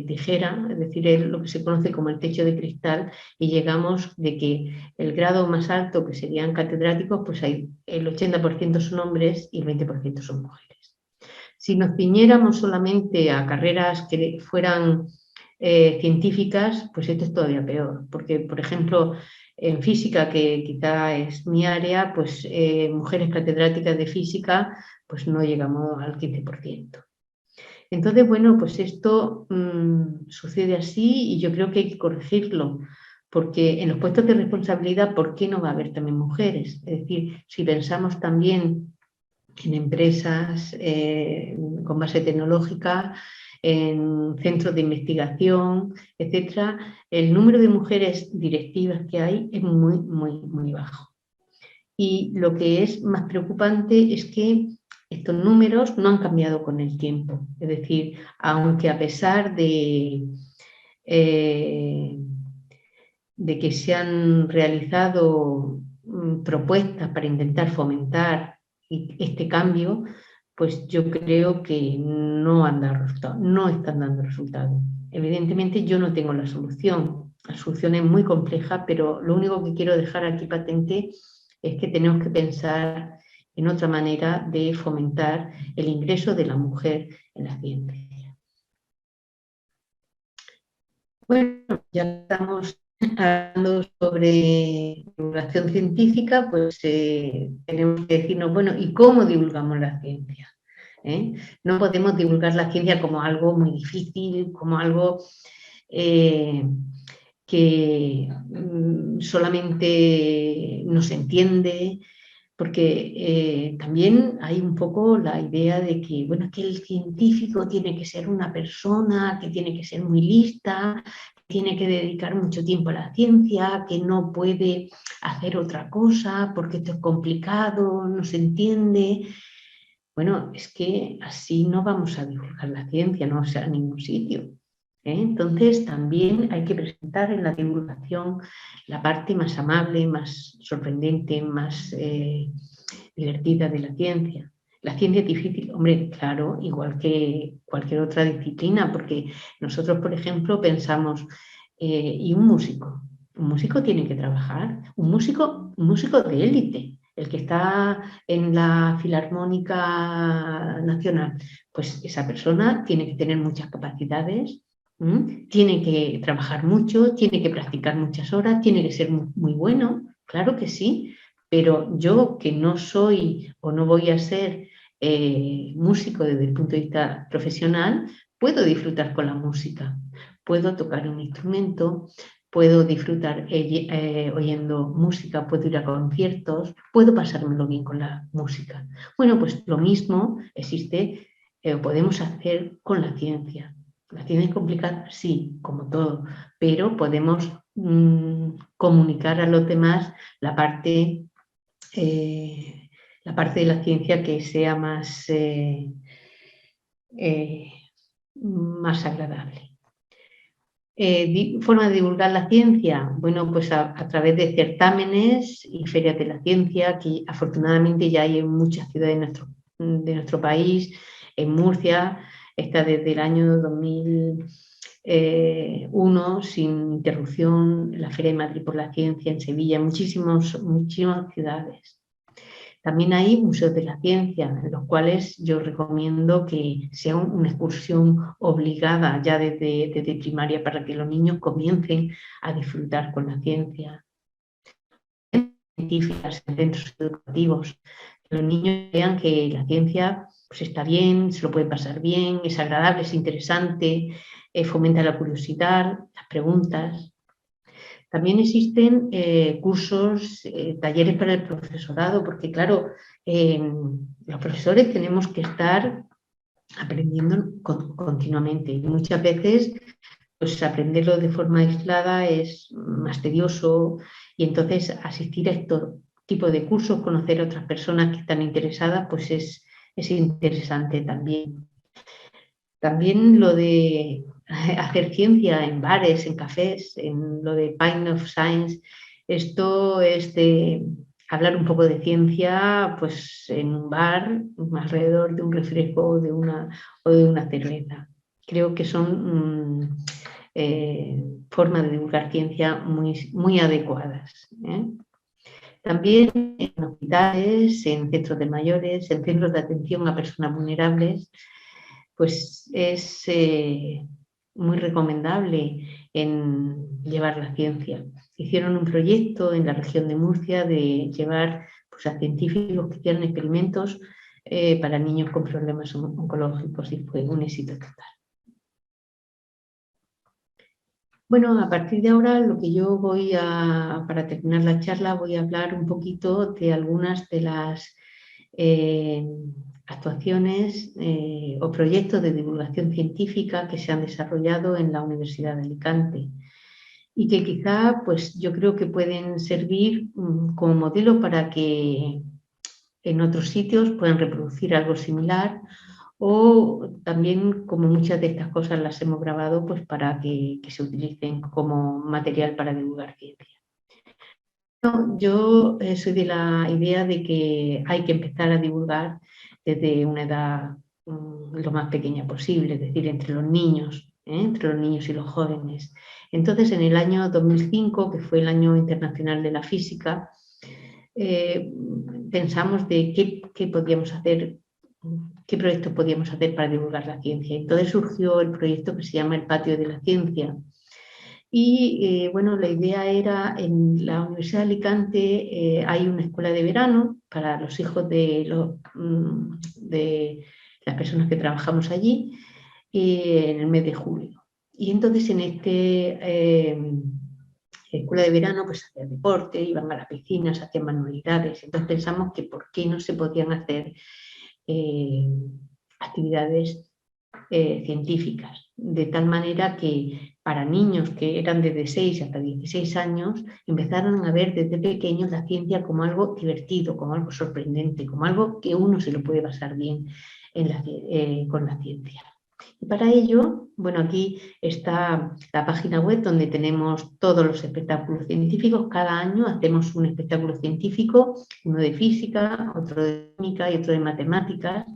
tijera, es decir, es lo que se conoce como el techo de cristal, y llegamos de que el grado más alto, que serían catedráticos, pues hay el 80% son hombres y el 20% son mujeres. Si nos ciñéramos solamente a carreras que fueran científicas, pues esto es todavía peor, porque, por ejemplo, en física, que quizá es mi área, pues mujeres catedráticas de física, pues no llegamos al 15%. Entonces, bueno, pues esto sucede así y yo creo que hay que corregirlo, porque en los puestos de responsabilidad, ¿por qué no va a haber también mujeres? Es decir, si pensamos también en empresas con base tecnológica, en centros de investigación, etcétera, el número de mujeres directivas que hay es muy, muy, muy bajo. Y lo que es más preocupante es que estos números no han cambiado con el tiempo. Es decir, aunque a pesar de que se han realizado propuestas para intentar fomentar este cambio, pues yo creo que no han dado resultados, no están dando resultados. Evidentemente yo no tengo la solución es muy compleja, pero lo único que quiero dejar aquí patente es que tenemos que pensar en otra manera de fomentar el ingreso de la mujer en la ciencia. Bueno, ya estamos hablando sobre divulgación científica, pues tenemos que decirnos, bueno, ¿y cómo divulgamos la ciencia? No podemos divulgar la ciencia como algo muy difícil, como algo que solamente no se entiende, porque también hay un poco la idea de que, bueno, que el científico tiene que ser una persona que tiene que ser muy lista, tiene que dedicar mucho tiempo a la ciencia, que no puede hacer otra cosa porque esto es complicado, no se entiende. Bueno, es que así no vamos a divulgar la ciencia, no vamos a ningún sitio. Entonces también hay que presentar en la divulgación la parte más amable, más sorprendente, más divertida de la ciencia. La ciencia es difícil, hombre, claro, igual que cualquier otra disciplina, porque nosotros, por ejemplo, pensamos, ¿y un músico? Un músico tiene que trabajar, un músico de élite, el que está en la Filarmónica Nacional, pues esa persona tiene que tener muchas capacidades, tiene que trabajar mucho, tiene que practicar muchas horas, tiene que ser muy, muy bueno, claro que sí, pero yo que no soy o no voy a ser músico desde el punto de vista profesional, puedo disfrutar con la música, puedo tocar un instrumento, puedo disfrutar oyendo música, puedo ir a conciertos, puedo pasármelo bien con la música. Bueno, pues lo mismo existe, podemos hacer con la ciencia. ¿La ciencia es complicada? Sí, como todo, pero podemos comunicar a los demás la parte de la ciencia que sea más agradable. Forma de divulgar la ciencia, bueno, pues a través de certámenes y ferias de la ciencia, que afortunadamente ya hay en muchas ciudades de nuestro país. En Murcia está desde el año 2001 sin interrupción la Feria de Madrid por la Ciencia, en Sevilla, en muchísimas ciudades. También hay museos de la ciencia, en los cuales yo recomiendo que sea una excursión obligada ya desde primaria para que los niños comiencen a disfrutar con la ciencia. Científicas en centros educativos, que los niños vean que la ciencia pues, está bien, se lo puede pasar bien, es agradable, es interesante, fomenta la curiosidad, las preguntas. También existen cursos, talleres para el profesorado, porque claro, los profesores tenemos que estar aprendiendo continuamente y muchas veces pues, aprenderlo de forma aislada es más tedioso y entonces asistir a este tipo de cursos, conocer a otras personas que están interesadas, pues es interesante también. También lo de hacer ciencia en bares, en cafés, en lo de Pint of Science, esto es de hablar un poco de ciencia pues en un bar, alrededor de un refresco o de una cerveza. Creo que son formas de divulgar ciencia muy adecuadas. También en hospitales, en centros de mayores, en centros de atención a personas vulnerables, pues es muy recomendable en llevar la ciencia. Hicieron un proyecto en la región de Murcia de llevar pues, a científicos que hicieran experimentos para niños con problemas oncológicos y fue un éxito total. Bueno, a partir de ahora lo que yo para terminar la charla, voy a hablar un poquito de algunas de las actuaciones o proyectos de divulgación científica que se han desarrollado en la Universidad de Alicante y que quizá pues yo creo que pueden servir como modelo para que en otros sitios puedan reproducir algo similar o también como muchas de estas cosas las hemos grabado pues para que se utilicen como material para divulgar ciencia. Yo soy de la idea de que hay que empezar a divulgar desde una edad lo más pequeña posible, es decir, entre los niños y los jóvenes. Entonces, en el año 2005, que fue el Año Internacional de la Física, pensamos de qué podíamos hacer, qué proyectos podíamos hacer para divulgar la ciencia. Entonces surgió el proyecto que se llama el Patio de la Ciencia. Y bueno, la idea era, en la Universidad de Alicante hay una escuela de verano para los hijos de las personas que trabajamos allí en el mes de julio. Y entonces en esta escuela de verano pues hacían deporte, iban a las piscinas, hacían manualidades. Entonces pensamos que por qué no se podían hacer actividades científicas, de tal manera que para niños que eran desde 6 hasta 16 años empezaron a ver desde pequeños la ciencia como algo divertido, como algo sorprendente, como algo que uno se lo puede pasar bien con la ciencia. Y para ello, bueno, aquí está la página web donde tenemos todos los espectáculos científicos. Cada año hacemos un espectáculo científico, uno de física, otro de química y otro de matemáticas,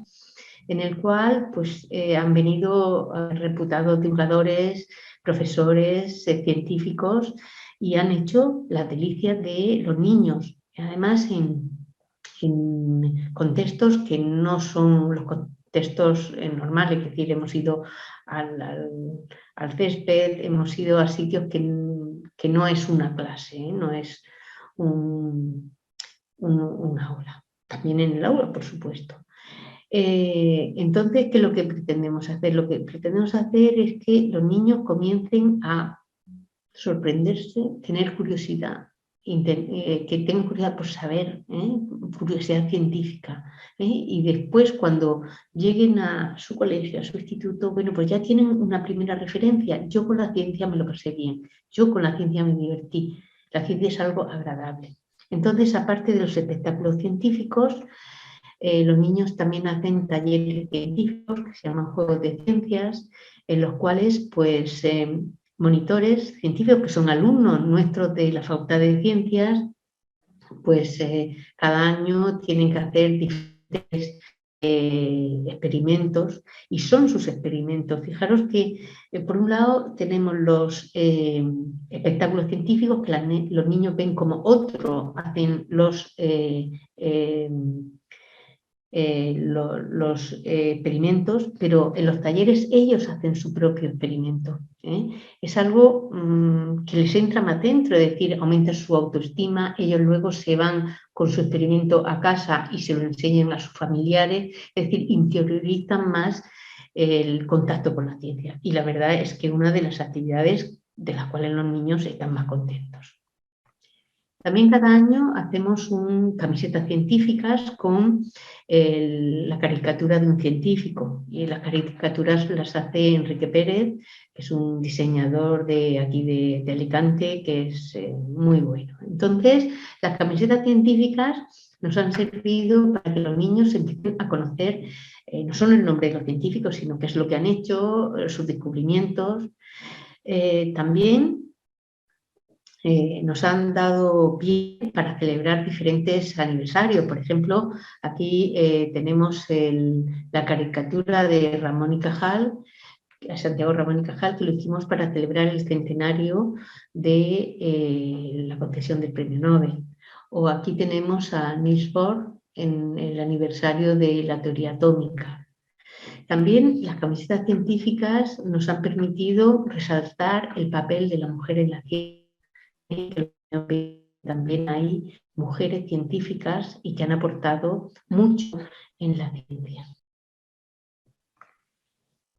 en el cual pues, han venido reputados divulgadores, profesores, científicos y han hecho la delicia de los niños, además en contextos que no son los contextos normales, es decir, hemos ido al césped, hemos ido a sitios que no es una clase, no es un aula, también en el aula, por supuesto. Entonces, ¿qué es lo que pretendemos hacer? Lo que pretendemos hacer es que los niños comiencen a sorprenderse, tener curiosidad, que tengan curiosidad por saber, curiosidad científica. Y después, cuando lleguen a su colegio, a su instituto, bueno, pues ya tienen una primera referencia. Yo con la ciencia me lo pasé bien, yo con la ciencia me divertí. La ciencia es algo agradable. Entonces, aparte de los espectáculos científicos, los niños también hacen talleres científicos que se llaman juegos de ciencias, en los cuales pues, monitores científicos que son alumnos nuestros de la Facultad de Ciencias, pues cada año tienen que hacer diferentes experimentos y son sus experimentos. Fijaros que por un lado tenemos los espectáculos científicos que los niños ven como otros hacen los experimentos, pero en los talleres ellos hacen su propio experimento. Es algo que les entra más dentro, es decir, aumenta su autoestima, ellos luego se van con su experimento a casa y se lo enseñan a sus familiares, es decir, interiorizan más el contacto con la ciencia. Y la verdad es que una de las actividades de las cuales los niños están más contentos. También cada año hacemos camisetas científicas con la caricatura de un científico y las caricaturas las hace Enrique Pérez, que es un diseñador de aquí de Alicante, que es muy bueno. Entonces, las camisetas científicas nos han servido para que los niños empiecen a conocer no solo el nombre de los científicos, sino qué es lo que han hecho, sus descubrimientos. También nos han dado pie para celebrar diferentes aniversarios. Por ejemplo, aquí tenemos la caricatura de Ramón y Cajal, Santiago Ramón y Cajal, que lo hicimos para celebrar el centenario de la concesión del Premio Nobel. O aquí tenemos a Niels Bohr en el aniversario de la teoría atómica. También las camisetas científicas nos han permitido resaltar el papel de la mujer en la ciencia. También hay mujeres científicas y que han aportado mucho en la ciencia.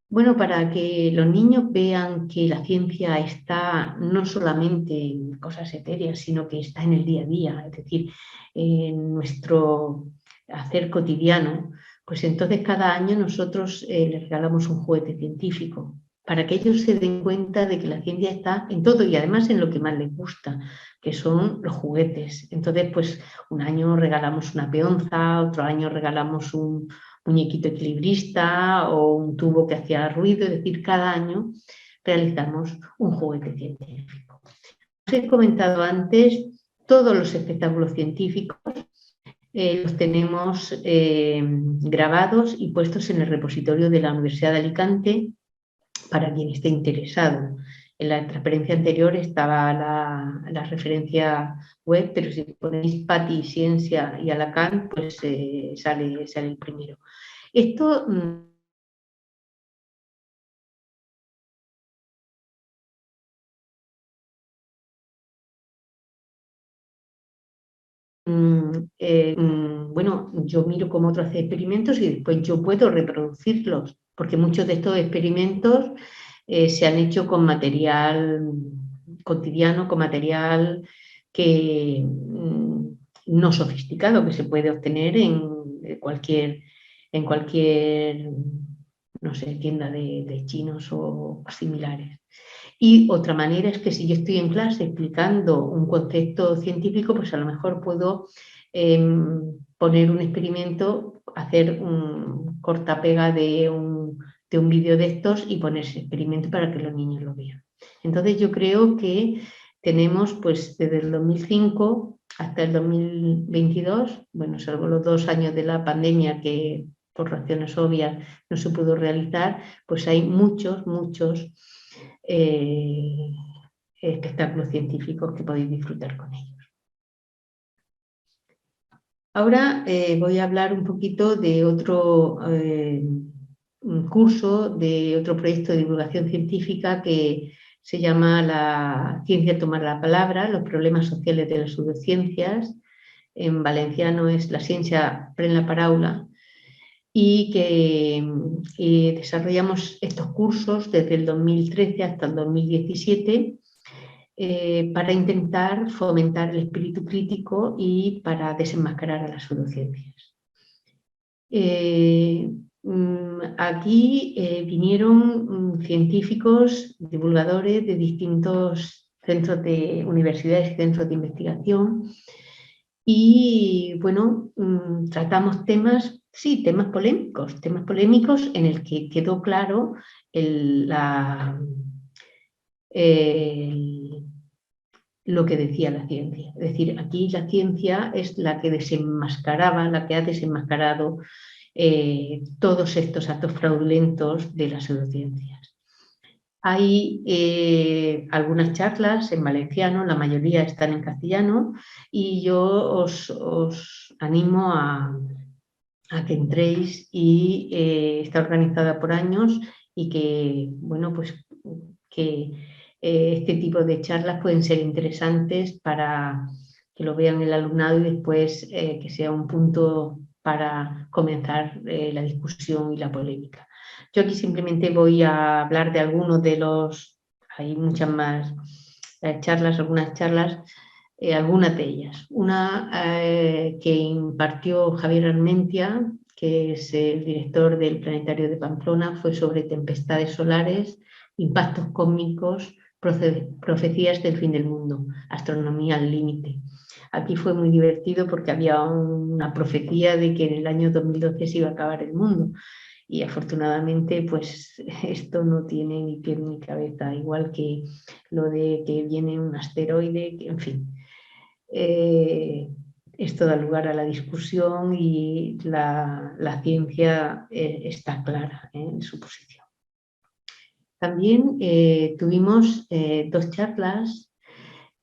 Bueno, para que los niños vean que la ciencia está no solamente en cosas etéreas, sino que está en el día a día, es decir, en nuestro hacer cotidiano, pues entonces cada año nosotros les regalamos un juguete científico para que ellos se den cuenta de que la ciencia está en todo y además en lo que más les gusta, que son los juguetes. Entonces, pues un año regalamos una peonza, otro año regalamos un muñequito equilibrista o un tubo que hacía ruido, es decir, cada año realizamos un juguete científico. Os he comentado antes, todos los espectáculos científicos los tenemos grabados y puestos en el repositorio de la Universidad de Alicante para quien esté interesado. En la transparencia anterior estaba la referencia web, pero si ponéis Pati, Ciencia y Alacant, pues sale el primero. Esto bueno, yo miro cómo otro hace experimentos y después yo puedo reproducirlos, porque muchos de estos experimentos se han hecho con material cotidiano, con material que no sofisticado, que se puede obtener en cualquier no sé, tienda de chinos o similares. Y otra manera es que si yo estoy en clase explicando un concepto científico, pues a lo mejor puedo poner un experimento, hacer un corta-pega de un vídeo de estos y poner ese experimento para que los niños lo vean. Entonces yo creo que tenemos pues desde el 2005 hasta el 2022, bueno, salvo los 2 años de la pandemia que por razones obvias no se pudo realizar, pues hay muchos espectáculos científicos que podéis disfrutar con ellos. Ahora voy a hablar un poquito de otro curso, de otro proyecto de divulgación científica que se llama La ciencia tomar la palabra, los problemas sociales de las pseudociencias. En valenciano es La ciencia pren la paraula. Y que desarrollamos estos cursos desde el 2013 hasta el 2017 para intentar fomentar el espíritu crítico y para desenmascarar a las pseudociencias. Aquí vinieron científicos, divulgadores de distintos centros de universidades y centros de investigación y, bueno, tratamos temas polémicos en el que quedó claro lo que decía la ciencia. Es decir, aquí la ciencia es la que desenmascaraba, la que ha desenmascarado todos estos actos fraudulentos de las pseudociencias. Hay algunas charlas en valenciano, la mayoría están en castellano, y yo os animo a que entréis y está organizada por años y que, bueno, pues que este tipo de charlas pueden ser interesantes para que lo vean el alumnado y después que sea un punto para comenzar la discusión y la polémica. Yo aquí simplemente voy a hablar de algunos de hay muchas más charlas, algunas de ellas. Una que impartió Javier Armentia, que es el director del Planetario de Pamplona, fue sobre tempestades solares, impactos cósmicos, profecías del fin del mundo, astronomía al límite. Aquí fue muy divertido porque había una profecía de que en el año 2012 se iba a acabar el mundo. Y afortunadamente, pues esto no tiene ni pie ni cabeza, igual que lo de que viene un asteroide, en fin. Esto da lugar a la discusión y la ciencia está clara en su posición. También tuvimos dos charlas,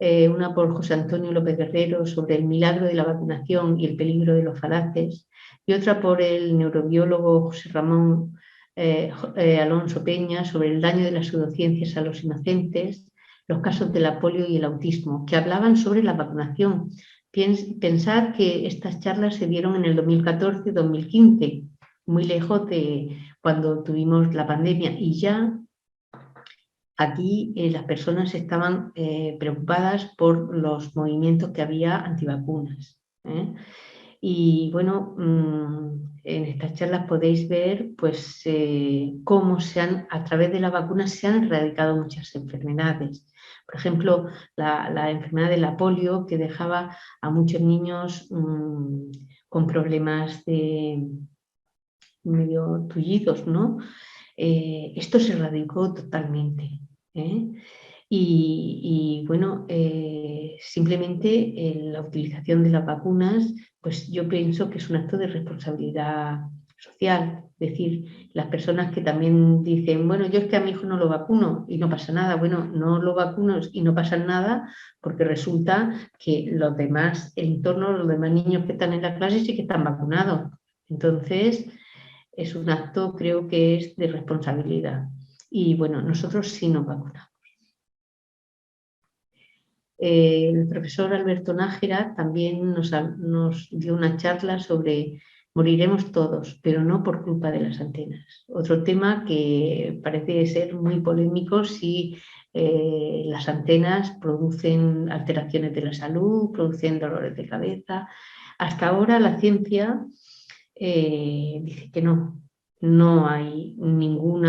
una por José Antonio López Guerrero sobre el milagro de la vacunación y el peligro de los falaces, y otra por el neurobiólogo José Ramón Alonso Peña sobre el daño de las pseudociencias a los inocentes, los casos de la polio y el autismo, que hablaban sobre la vacunación. Pensad que estas charlas se dieron en el 2014-2015, muy lejos de cuando tuvimos la pandemia, y ya aquí las personas estaban preocupadas por los movimientos que había antivacunas. Y bueno, en estas charlas podéis ver pues, cómo a través de la vacuna se han erradicado muchas enfermedades. Por ejemplo, la enfermedad de la polio, que dejaba a muchos niños con problemas medio tullidos, ¿no? Esto se erradicó totalmente. Y bueno, simplemente la utilización de las vacunas, pues yo pienso que es un acto de responsabilidad social. Es decir, las personas que también dicen, bueno, yo es que a mi hijo no lo vacuno y no pasa nada. Bueno, no lo vacuno y no pasa nada porque resulta que los demás, el entorno, los demás niños que están en la clase sí que están vacunados. Entonces, es un acto, creo que es de responsabilidad. Y bueno, nosotros sí nos vacunamos. El profesor Alberto Nájera también nos dio una charla sobre moriremos todos, pero no por culpa de las antenas. Otro tema que parece ser muy polémico si las antenas producen alteraciones de la salud, producen dolores de cabeza. Hasta ahora la ciencia dice que no hay ningún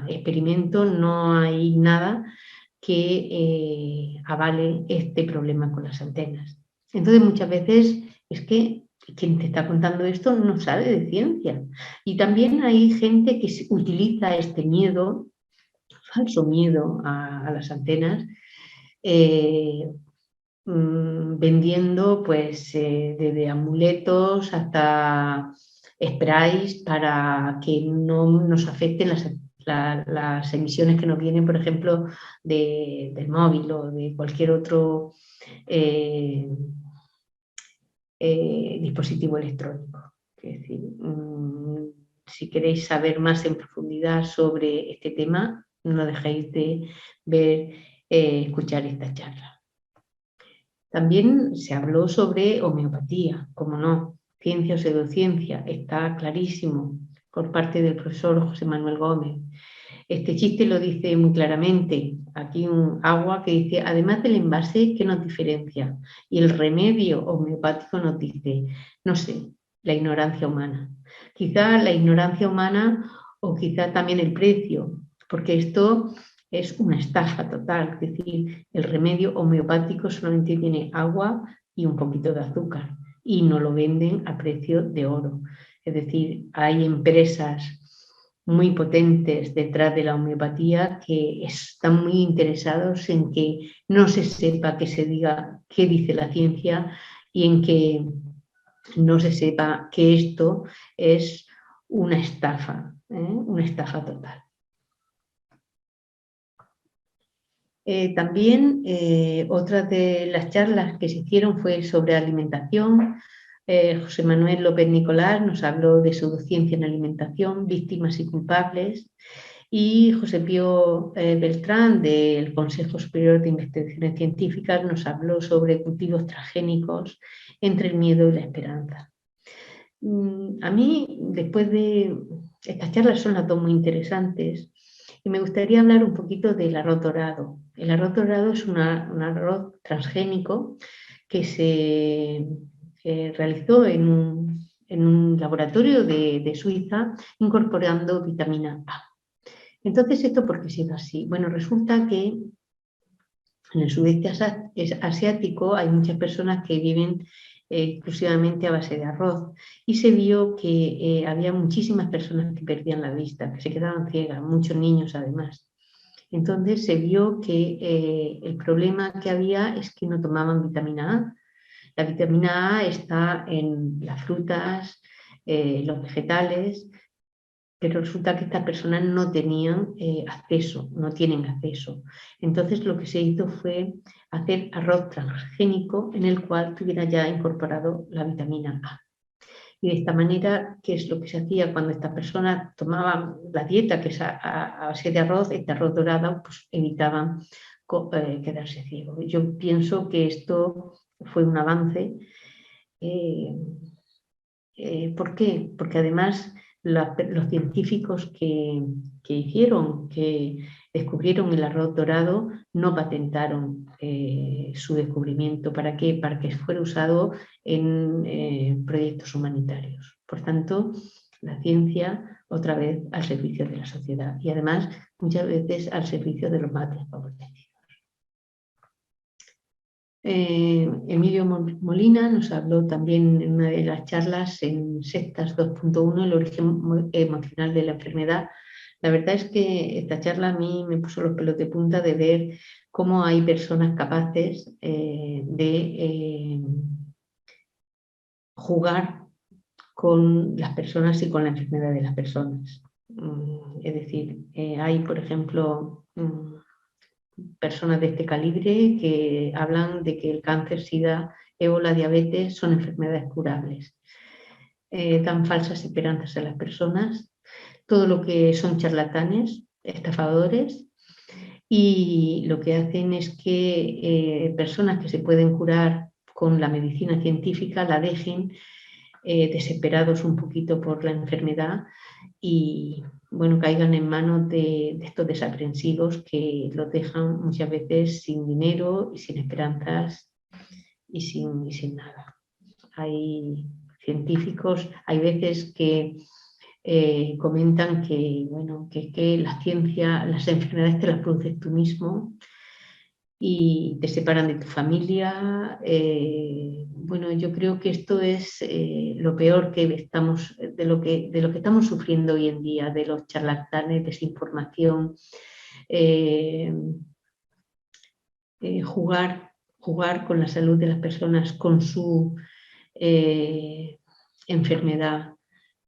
experimento, no hay nada que avale este problema con las antenas. Entonces muchas veces es que quien te está contando esto no sabe de ciencia. Y también hay gente que utiliza este miedo, falso miedo a las antenas, vendiendo pues desde amuletos hasta sprays para que no nos afecten las emisiones que nos vienen, por ejemplo, del móvil o de cualquier otro dispositivo electrónico. Es decir, si queréis saber más en profundidad sobre este tema, no dejéis de ver, escuchar esta charla. También se habló sobre homeopatía, como no, ciencia o pseudociencia, está clarísimo por parte del profesor José Manuel Gómez. Este chiste lo dice muy claramente. Aquí un agua que dice, además del envase, ¿qué nos diferencia? Y el remedio homeopático nos dice, no sé, la ignorancia humana. Quizá la ignorancia humana o quizá también el precio, porque esto es una estafa total. Es decir, el remedio homeopático solamente tiene agua y un poquito de azúcar y no lo venden a precio de oro. Es decir, hay empresas muy potentes detrás de la homeopatía que están muy interesados en que no se sepa, que se diga qué dice la ciencia y en que no se sepa que esto es una estafa total. También otra de las charlas que se hicieron fue sobre alimentación. José Manuel López Nicolás nos habló de pseudociencia en alimentación, víctimas y culpables, y José Pío Beltrán del Consejo Superior de Investigaciones Científicas nos habló sobre cultivos transgénicos entre el miedo y la esperanza. A mí, después de estas charlas, son las dos muy interesantes y me gustaría hablar un poquito del arroz dorado. El arroz dorado es un arroz transgénico que se realizó en un laboratorio de Suiza incorporando vitamina A. Entonces, ¿esto por qué ha sido así? Bueno, resulta que en el sudeste asiático hay muchas personas que viven exclusivamente a base de arroz y se vio que había muchísimas personas que perdían la vista, que se quedaban ciegas, muchos niños además. Entonces se vio que el problema que había es que no tomaban vitamina A. La vitamina A está en las frutas, los vegetales, pero resulta que estas personas no tenían acceso, no tienen acceso. Entonces lo que se hizo fue hacer arroz transgénico en el cual tuviera ya incorporado la vitamina A. Y de esta manera, ¿qué es lo que se hacía cuando estas personas tomaban la dieta, que es a base de arroz, este arroz dorado, pues evitaban quedarse ciegos? Yo pienso que esto fue un avance. ¿Por qué? Porque además los científicos que descubrieron el arroz dorado, no patentaron su descubrimiento. ¿Para qué? Para que fuera usado en proyectos humanitarios. Por tanto, la ciencia, otra vez, al servicio de la sociedad y además muchas veces al servicio de los más desfavorecidos. Emilio Molina nos habló también en una de las charlas en Sectas 2.1, el origen emocional de la enfermedad. La verdad es que esta charla a mí me puso los pelos de punta de ver cómo hay personas capaces de jugar con las personas y con la enfermedad de las personas. Es decir, hay, por ejemplo, personas de este calibre que hablan de que el cáncer, SIDA, ébola, diabetes son enfermedades curables. Dan falsas esperanzas a las personas, todo lo que son charlatanes, estafadores, y lo que hacen es que personas que se pueden curar con la medicina científica la dejen desesperados un poquito por la enfermedad y bueno, caigan en manos de estos desaprensivos que los dejan muchas veces sin dinero y sin esperanzas y sin nada. Hay científicos, hay veces que comentan que, bueno, que la ciencia, las enfermedades te las produces tú mismo y te separan de tu familia. Bueno, yo creo que esto es lo peor que estamos, de lo que estamos sufriendo hoy en día, de los charlatanes, desinformación, jugar con la salud de las personas, con su enfermedad.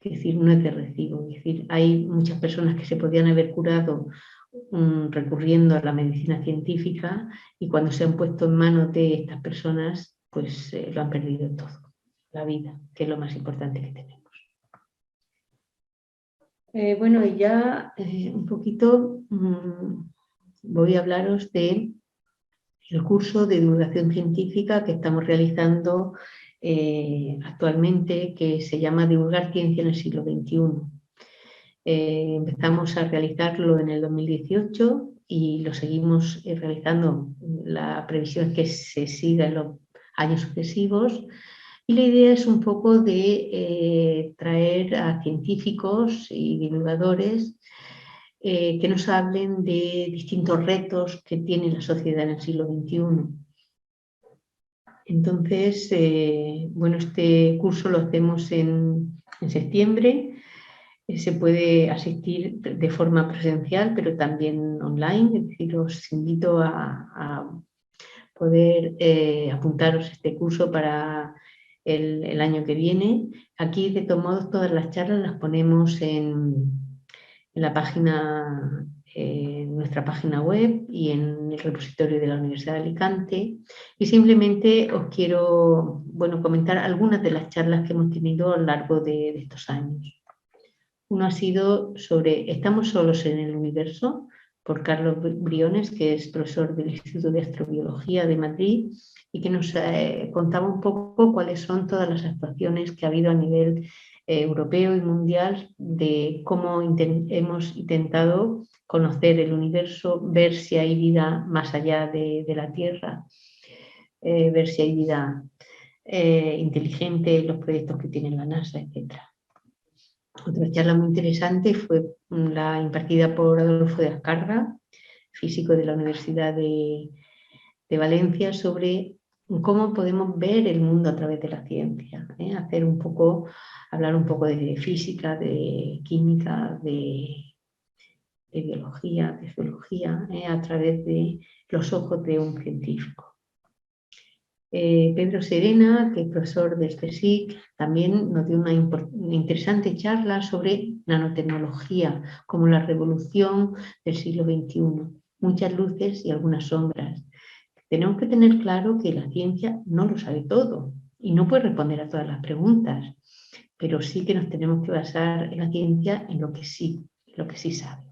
Es decir, no es de recibo. Es decir, hay muchas personas que se podían haber curado recurriendo a la medicina científica y cuando se han puesto en manos de estas personas, pues lo han perdido todo, la vida, que es lo más importante que tenemos. Bueno, y ya un poquito voy a hablaros del curso de divulgación científica que estamos realizando actualmente, que se llama Divulgar Ciencia en el siglo XXI. Empezamos a realizarlo en el 2018 y lo seguimos realizando. La previsión es que se siga en los años sucesivos y la idea es un poco de traer a científicos y divulgadores que nos hablen de distintos retos que tiene la sociedad en el siglo XXI. Entonces, bueno, este curso lo hacemos en septiembre. Se puede asistir de forma presencial, pero también online. Es decir, os invito a poder apuntaros a este curso para el año que viene. Aquí, de todos modos, todas las charlas las ponemos en la página, en nuestra página web y en el repositorio de la Universidad de Alicante. Y simplemente os quiero, bueno, comentar algunas de las charlas que hemos tenido a lo largo de estos años. Uno ha sido sobre ¿Estamos solos en el universo?, por Carlos Briones, que es profesor del Instituto de Astrobiología de Madrid y que nos contaba un poco cuáles son todas las actuaciones que ha habido a nivel europeo y mundial de cómo hemos intentado conocer el universo, ver si hay vida más allá de la Tierra, ver si hay vida inteligente, los proyectos que tiene la NASA, etc. Otra charla muy interesante fue la impartida por Adolfo de Azcarra, físico de la Universidad de Valencia, sobre cómo podemos ver el mundo a través de la ciencia, hablar un poco de física, de química, de biología, de zoología, a través de los ojos de un científico. Pedro Serena, que es profesor del CSIC, también nos dio una interesante charla sobre nanotecnología como la revolución del siglo XXI. Muchas luces y algunas sombras. Tenemos que tener claro que la ciencia no lo sabe todo y no puede responder a todas las preguntas, pero sí que nos tenemos que basar en la ciencia en lo que sí sabe.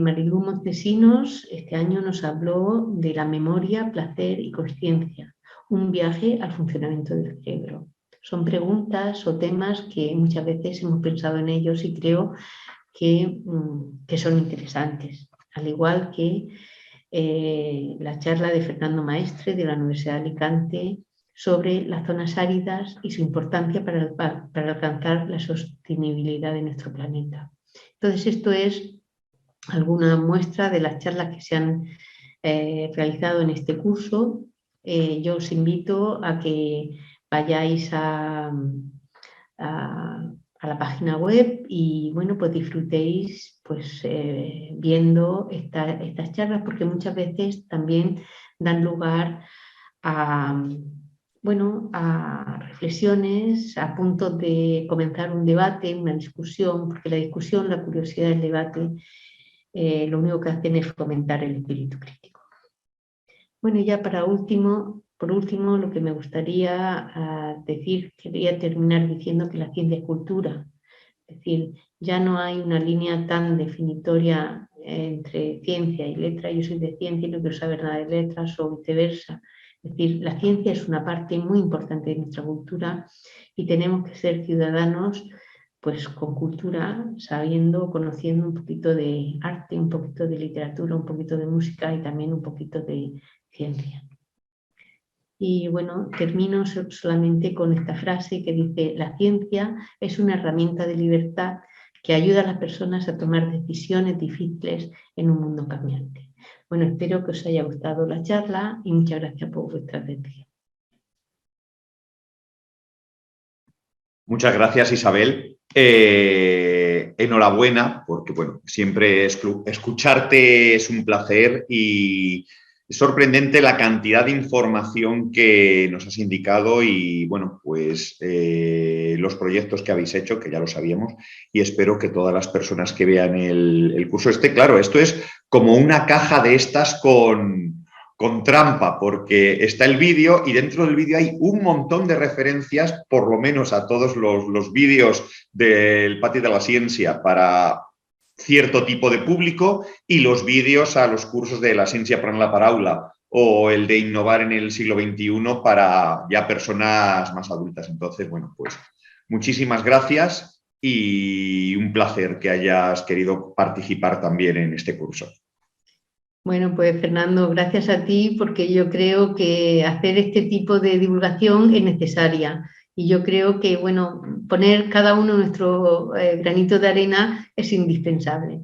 Marilu Montesinos este año nos habló de la memoria, placer y consciencia, un viaje al funcionamiento del cerebro. Son preguntas o temas que muchas veces hemos pensado en ellos y creo que son interesantes, al igual que la charla de Fernando Maestre de la Universidad de Alicante sobre las zonas áridas y su importancia para alcanzar la sostenibilidad de nuestro planeta. Entonces, esto es alguna muestra de las charlas que se han realizado en este curso. Yo os invito a que vayáis a la página web y bueno, pues disfrutéis pues, viendo estas charlas, porque muchas veces también dan lugar a, bueno, a reflexiones, a puntos de comenzar un debate, una discusión, porque la discusión, la curiosidad, el debate, lo único que hacen es fomentar el espíritu crítico. Bueno, y ya por último, lo que me gustaría decir, quería terminar diciendo que la ciencia es cultura. Es decir, ya no hay una línea tan definitoria entre ciencia y letra. Yo soy de ciencia y no quiero saber nada de letras o viceversa. Es decir, la ciencia es una parte muy importante de nuestra cultura y tenemos que ser ciudadanos pues con cultura, sabiendo, conociendo un poquito de arte, un poquito de literatura, un poquito de música y también un poquito de ciencia. Y bueno, termino solamente con esta frase que dice: la ciencia es una herramienta de libertad que ayuda a las personas a tomar decisiones difíciles en un mundo cambiante. Bueno, espero que os haya gustado la charla y muchas gracias por vuestra atención. Muchas gracias, Isabel. Enhorabuena, porque bueno, siempre escucharte es un placer y es sorprendente la cantidad de información que nos has indicado y bueno, pues los proyectos que habéis hecho, que ya lo sabíamos, y espero que todas las personas que vean el curso claro, esto es como una caja de estas con trampa, porque está el vídeo y dentro del vídeo hay un montón de referencias, por lo menos a todos los vídeos del Patio de la Ciencia para cierto tipo de público y los vídeos a los cursos de la Ciencia para la Paraula o el de Innovar en el siglo XXI para ya personas más adultas. Entonces, bueno, pues muchísimas gracias y un placer que hayas querido participar también en este curso. Bueno, pues Fernando, gracias a ti, porque yo creo que hacer este tipo de divulgación es necesaria. Y yo creo que, bueno, poner cada uno nuestro granito de arena es indispensable.